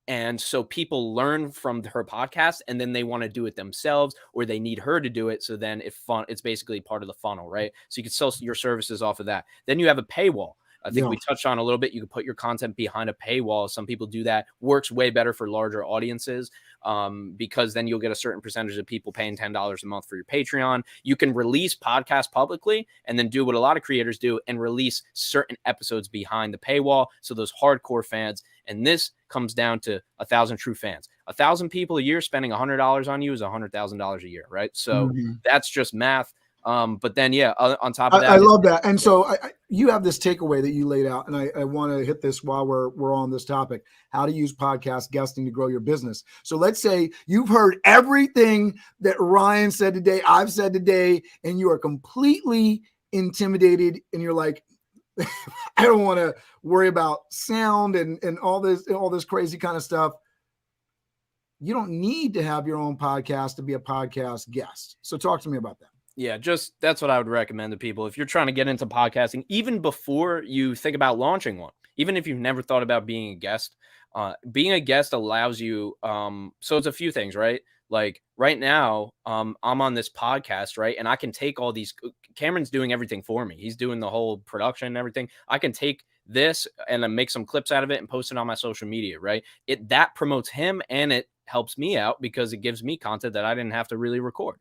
And so people learn from her podcast, and then they want to do it themselves, or they need her to do it. So then it's basically part of the funnel, right? So you can sell your services off of that. Then you have a paywall. I think we touched on a little bit. You can put your content behind a paywall. Some people do that. Works way better for larger audiences because then you'll get a certain percentage of people paying $10 a month for your Patreon. You can release podcasts publicly and then do what a lot of creators do and release certain episodes behind the paywall. So those hardcore fans, and this comes down to 1,000 true fans. 1,000 people a year spending $100 on you is $100,000 a year, right? So that's just math. But then, on top of that, I love that. And so you have this takeaway that you laid out, and I want to hit this while we're on this topic: how to use podcast guesting to grow your business. So let's say you've heard everything that Ryan said today, I've said today, and you are completely intimidated, and you're like, I don't want to worry about sound and all this crazy kind of stuff. You don't need to have your own podcast to be a podcast guest. So talk to me about that. Yeah, that's what I would recommend to people. If you're trying to get into podcasting, even before you think about launching one, even if you've never thought about being a guest allows you, so it's a few things, right? Like right now, I'm on this podcast, right? And I can take all these, Cameron's doing everything for me. He's doing the whole production and everything. I can take this and then make some clips out of it and post it on my social media, right? That promotes him, and it helps me out because it gives me content that I didn't have to really record.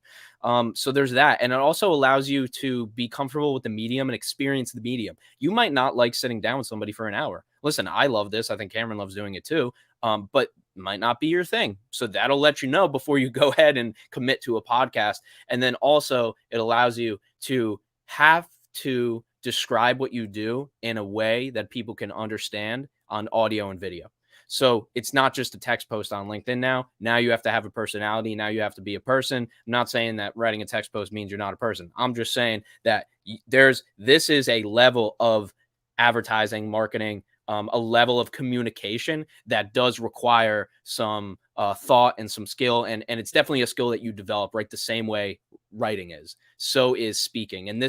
So there's that. And it also allows you to be comfortable with the medium and experience the medium. You might not like sitting down with somebody for an hour. Listen, I love this. I think Cameron loves doing it too. But might not be your thing. So that'll let you know before you go ahead and commit to a podcast. And then also it allows you to have to describe what you do in a way that people can understand on audio and video. So it's not just a text post on LinkedIn now. Now you have to have a personality. Now you have to be a person. I'm not saying that writing a text post means you're not a person. I'm just saying that this is a level of advertising, marketing, a level of communication that does require some thought and some skill. And it's definitely a skill that you develop, right? The same way writing is. So is speaking. And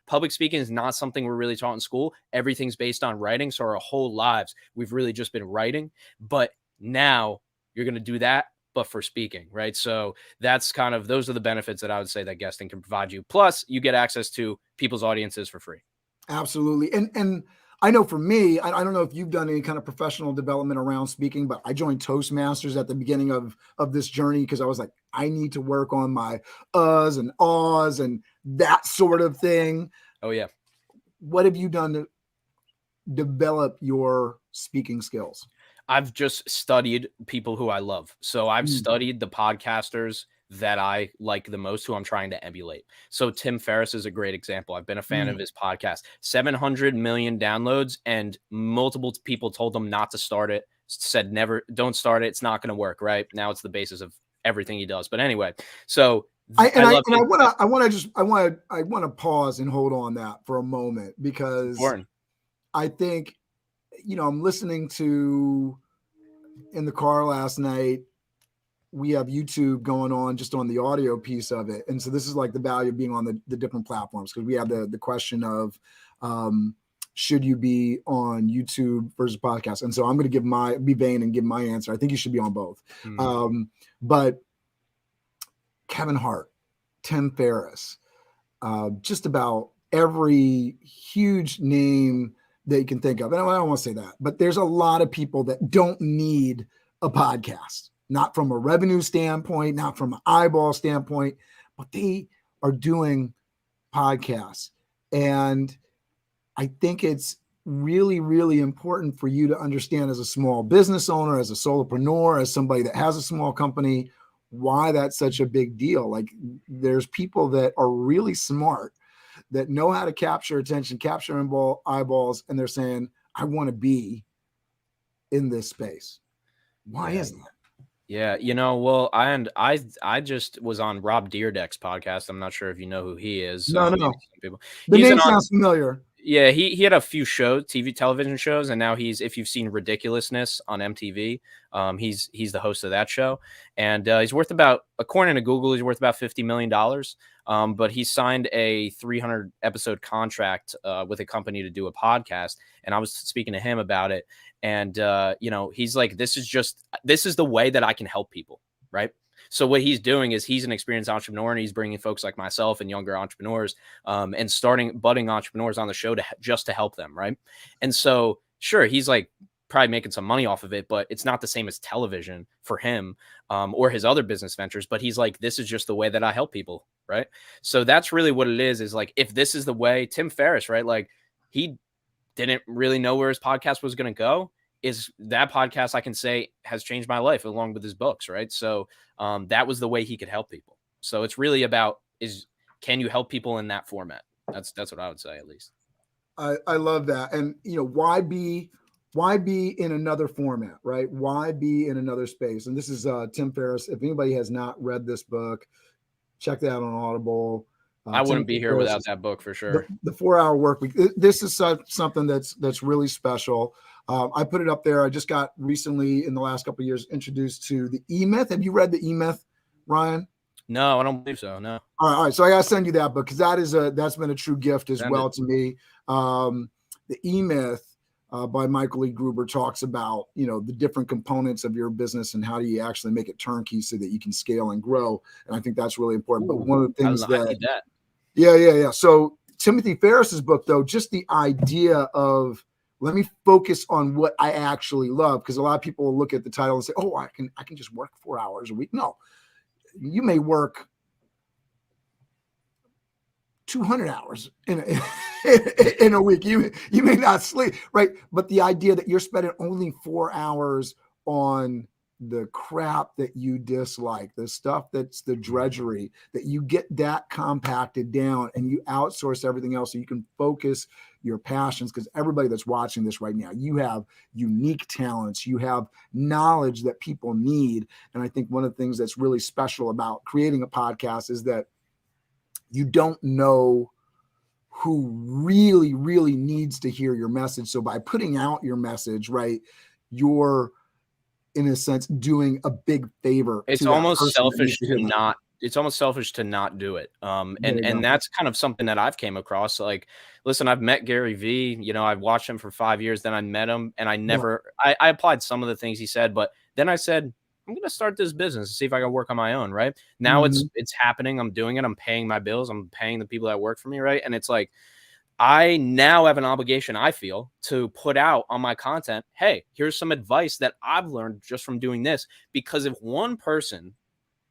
public speaking is not something we're really taught in school. Everything's based on writing. So our whole lives, we've really just been writing. But now you're going to do that, but for speaking, right? So those are the benefits that I would say that guesting can provide you. Plus, you get access to people's audiences for free. Absolutely. And I know for me, I don't know if you've done any kind of professional development around speaking, but I joined Toastmasters at the beginning of this journey because I was like, I need to work on my uhs and ahs and that sort of thing. Oh, yeah. What have you done to develop your speaking skills? I've just studied people who I love. So I've studied the podcasters that I like the most, who I'm trying to emulate. So Tim Ferriss is a great example. I've been a fan of his podcast. 700 million downloads, and multiple people told him not to start it, said never, don't start it. It's not going to work, right? Now it's the basis of everything he does. But anyway, so I want to pause and hold on that for a moment, because I think, I'm listening to, in the car last night, we have YouTube going on just on the audio piece of it. And so this is like the value of being on the different platforms, because we have the question of should you be on YouTube versus podcast? And so I'm going to be vain and give my answer. I think you should be on both. But Kevin Hart, Tim Ferriss, just about every huge name that you can think of. And I don't want to say that, but there's a lot of people that don't need a podcast, not from a revenue standpoint, not from an eyeball standpoint, but they are doing podcasts. And I think it's really, really important for you to understand as a small business owner, as a solopreneur, as somebody that has a small company, why that's such a big deal. Like, there's people that are really smart that know how to capture attention, capture eyeballs, and they're saying, I want to be in this space. Why is that? Yeah, well, I just was on Rob Dyrdek's podcast. I'm not sure if you know who he is. No. People. The name sounds familiar. Yeah, he had a few shows, television shows, and now if you've seen Ridiculousness on MTV, he's the host of that show, and he's worth about, according to Google, he's worth about $50 million. But he signed a 300 episode contract with a company to do a podcast, and I was speaking to him about it, and he's like, this is the way that I can help people, right? So what he's doing is he's an experienced entrepreneur, and he's bringing folks like myself and younger entrepreneurs and starting budding entrepreneurs on the show just to help them. Right. And so, sure, he's like probably making some money off of it, but it's not the same as television for him or his other business ventures. But he's like, this is just the way that I help people. Right. So that's really what it is like, if this is the way, Tim Ferriss, right? Like, he didn't really know where his podcast was going to go. Is that podcast, I can say, has changed my life along with his books, right? So that was the way he could help people. So it's really about, can you help people in that format? That's what I would say, at least. I love that. And why be in another format, right? Why be in another space? And this is Tim Ferriss. If anybody has not read this book, check that out on Audible. I wouldn't be here without that book, for sure. The 4-Hour Work Week. This is something that's really special. I put it up there. I just got recently, in the last couple of years, introduced to the E-Myth. Have you read the E-Myth, Ryan? No, I don't believe so. No. All right. So I got to send you that book, because that's been a true gift as well to me. The E-Myth by Michael E. Gruber talks about, the different components of your business and how do you actually make it turnkey so that you can scale and grow. And I think that's really important. But one of the things that. Yeah. So Timothy Ferriss's book, though, just the idea of, let me focus on what I actually love, because a lot of people will look at the title and say, oh, I can just work 4 hours a week. No, you may work 200 hours in a week. You may not sleep, right? But the idea that you're spending only 4 hours on the crap that you dislike, the stuff that's the drudgery, that you get that compacted down and you outsource everything else so you can focus your passions. Because everybody that's watching this right now, you have unique talents, you have knowledge that people need. And I think one of the things that's really special about creating a podcast is that you don't know who really, really needs to hear your message. So by putting out your message, right, you're, in a sense, doing a big favor. It's almost selfish to not. It's almost selfish to not do it. And that's kind of something that I've came across. Like, listen, I've met Gary Vee. I've watched him for 5 years. Then I met him, and I applied some of the things he said, but then I said, I'm going to start this business and see if I can work on my own. Right now, it's happening. I'm doing it. I'm paying my bills. I'm paying the people that work for me. Right, and it's like, I now have an obligation, I feel, to put out on my content, hey, here's some advice that I've learned just from doing this. Because if one person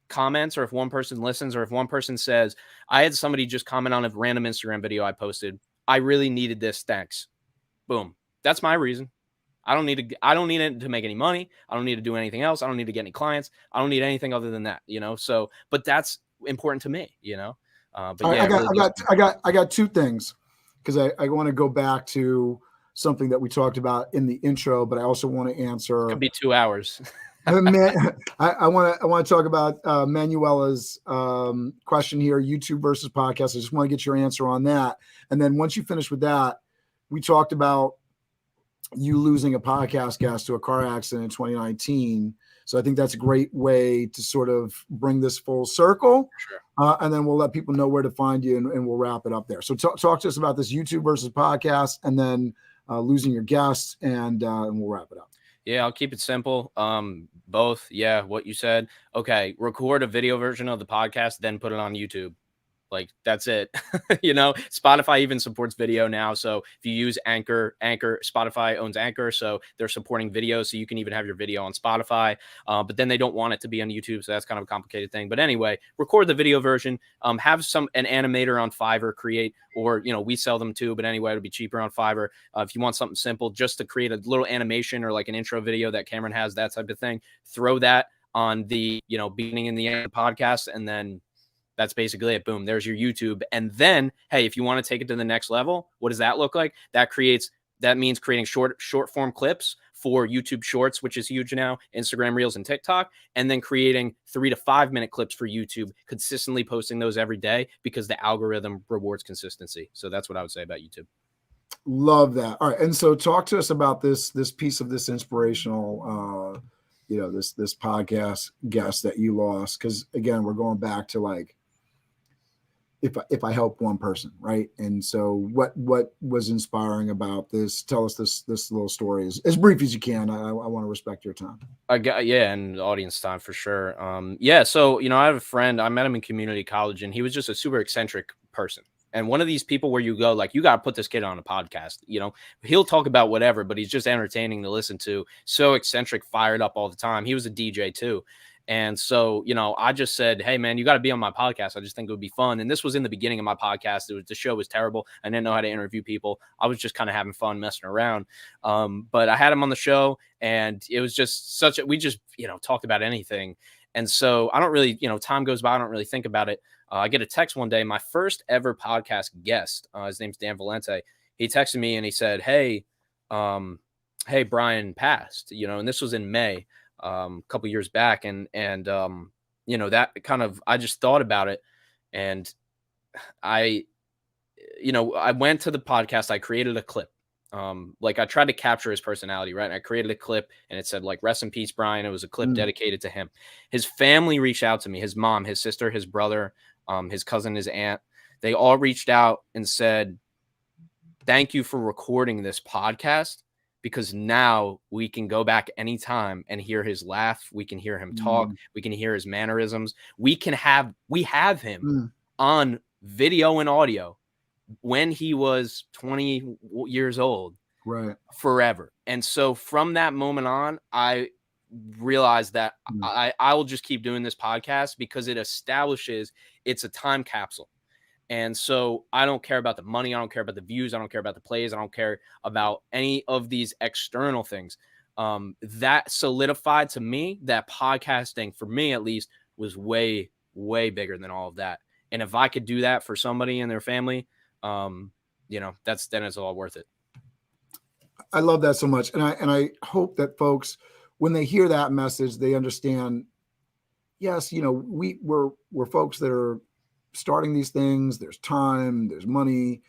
comments, or if one person listens, or if one person says, I had somebody just comment on a random Instagram video I posted, I really needed this, thanks. Boom. That's my reason. I don't need it to make any money. I don't need to do anything else. I don't need to get any clients. I don't need anything other than that, So, but that's important to me, But yeah, I got two things. Because I want to go back to something that we talked about in the intro, but I also want to answer. It could be 2 hours. I want to talk about Manuela's question here: YouTube versus podcast. I just want to get your answer on that, and then once you finish with that, we talked about you losing a podcast guest to a car accident in 2019. So I think that's a great way to sort of bring this full circle. Sure. And then we'll let people know where to find you, and we'll wrap it up there. So talk to us about this YouTube versus podcast, and then losing your guests, and we'll wrap it up. Yeah, I'll keep it simple. Both. Yeah, what you said. Okay, record a video version of the podcast, then put it on YouTube. Like that's it. Spotify even supports video now. So if you use Anchor, Spotify owns Anchor. So they're supporting video. So you can even have your video on Spotify. But then they don't want it to be on YouTube. So that's kind of a complicated thing. But anyway, record the video version, have an animator on Fiverr create, or, we sell them too. But anyway, it'll be cheaper on Fiverr. If you want something simple, just to create a little animation or like an intro video that Cameron has, that type of thing, throw that on the, beginning and the end of the podcast. And then that's basically it. Boom, there's your YouTube. And then, hey, if you want to take it to the next level, what does that look like? That means creating short form clips for YouTube Shorts, which is huge now, Instagram Reels and TikTok, and then creating 3 to 5 minute clips for YouTube, consistently posting those every day because the algorithm rewards consistency. So that's what I would say about YouTube. Love that. All right. And so talk to us about this piece of this inspirational, this podcast guest that you lost. Cause again, we're going back to like, if I help one person, right? And so what was inspiring about this? Tell us this little story as brief as you can. I want to respect your time. And audience time for sure. So, I have a friend, I met him in community college, and he was just a super eccentric person. And one of these people where you go, like, you got to put this kid on a podcast, he'll talk about whatever, but he's just entertaining to listen to. So eccentric, fired up all the time. He was a DJ too. And so, I just said, hey, man, you got to be on my podcast. I just think it would be fun. And this was in the beginning of my podcast. The show was terrible. I didn't know how to interview people. I was just kind of having fun messing around. But I had him on the show, and it was just we just, talked about anything. And so I don't really, time goes by. I don't really think about it. I get a text one day, my first ever podcast guest, his name's Dan Valente. He texted me and he said, hey, Brian passed, and this was in May. A couple years back, and that kind of, I just thought about it, and I went to the podcast. I created a clip, I tried to capture his personality, right? And I created a clip, and it said like "Rest in peace, Brian." It was a clip dedicated to him. His family reached out to me. His mom, his sister, his brother, his cousin, his aunt. They all reached out and said, "Thank you for recording this podcast." Because now we can go back anytime and hear his laugh. We can hear him talk. We can hear his mannerisms. We have him on video and audio when he was 20 years old, right? Forever. And so from that moment on, I realized that I will just keep doing this podcast because it establishes it's a time capsule. And so I don't care about the money. I don't care about the views. I don't care about the plays. I don't care about any of these external things. That solidified to me that podcasting, for me at least, was way, way bigger than all of that. And if I could do that for somebody and their family, then it's all worth it. I love that so much. And I hope that folks, when they hear that message, they understand, yes, we're folks that are starting these things. There's time, there's money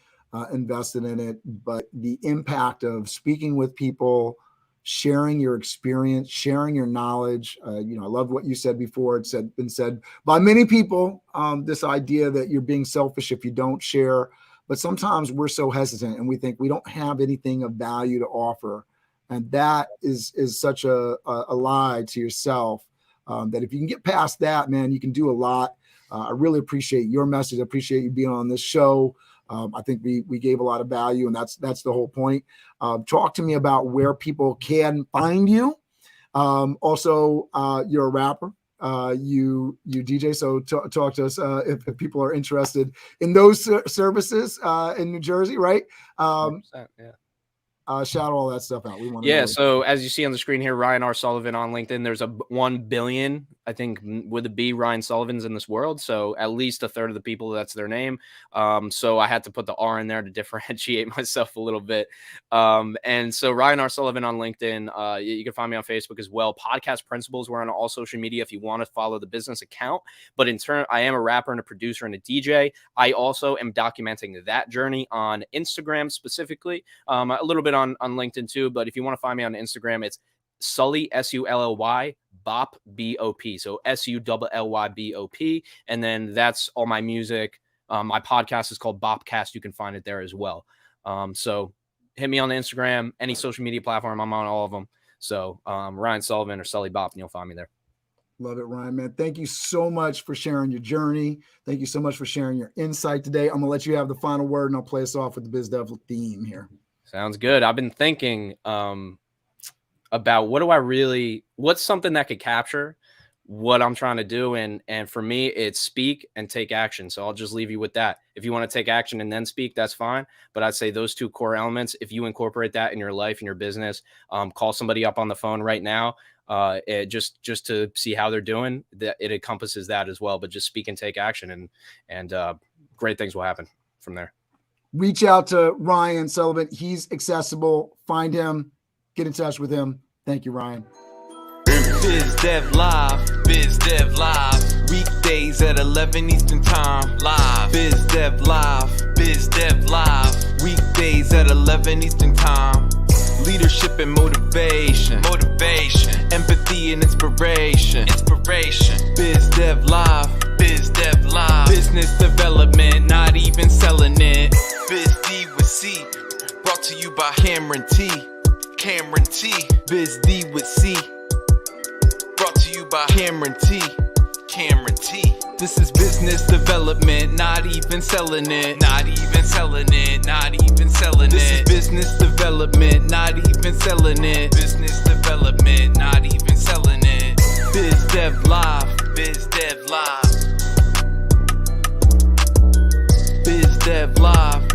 invested in it, but the impact of speaking with people, sharing your experience, sharing your knowledge. I love what you said before. It's been said by many people, this idea that you're being selfish if you don't share, but sometimes we're so hesitant and we think we don't have anything of value to offer. And that is such a lie to yourself, that if you can get past that, man, you can do a lot. I really appreciate your message. I appreciate you being on this show. I think we gave a lot of value, and that's the whole point. Talk to me about where people can find you. Also, you're a rapper. You DJ. So talk to us if people are interested in those services in New Jersey, right? Yeah. Shout all that stuff out. We want to know. So as you see on the screen here, Ryan R Sullivan on LinkedIn. There's a 1 billion, I think, with a B, Ryan Sullivans in this world. So at least a third of the people, that's their name. So I had to put the R in there to differentiate myself a little bit. And so Ryan R Sullivan on LinkedIn. You can find me on Facebook as well. Podcast Principles. We're on all social media if you want to follow the business account. But in turn, I am a rapper and a producer and a DJ. I also am documenting that journey on Instagram specifically, a little bit on LinkedIn too. But if you want to find me on Instagram, it's Sully, Sully, Bop, B-O-P. So Sullybop. And then that's all my music. My podcast is called Bopcast. You can find it there as well. So hit me on the Instagram, any social media platform. I'm on all of them. So Ryan Sullivan or Sully Bop, and you'll find me there. Love it, Ryan, man. Thank you so much for sharing your journey. Thank you so much for sharing your insight today. I'm going to let you have the final word, and I'll play us off with the Biz Devil theme here. Sounds good. I've been thinking about what's something that could capture what I'm trying to do. And for me, it's speak and take action. So I'll just leave you with that. If you want to take action and then speak, that's fine. But I'd say those two core elements, if you incorporate that in your life and your business, call somebody up on the phone right now. Just to see how they're doing, that it encompasses that as well. But just speak and take action, and great things will happen from there. Reach out to Ryan Sullivan. He's accessible. Find him. Get in touch with him. Thank you, Ryan. Biz Dev Live, Biz Dev Live, weekdays at 11 Eastern Time, live. Biz Dev Live, Biz Dev Live, weekdays at 11 Eastern Time. Leadership and motivation, empathy and inspiration, Biz Dev Live, Biz Dev Live, business development, not even selling it. Biz D with C, brought to you by Cameron T. Biz D with C, brought to you by Cameron T. This is business development, not even selling it. This is business development, not even selling it. Biz Dev Live, Biz Dev Live.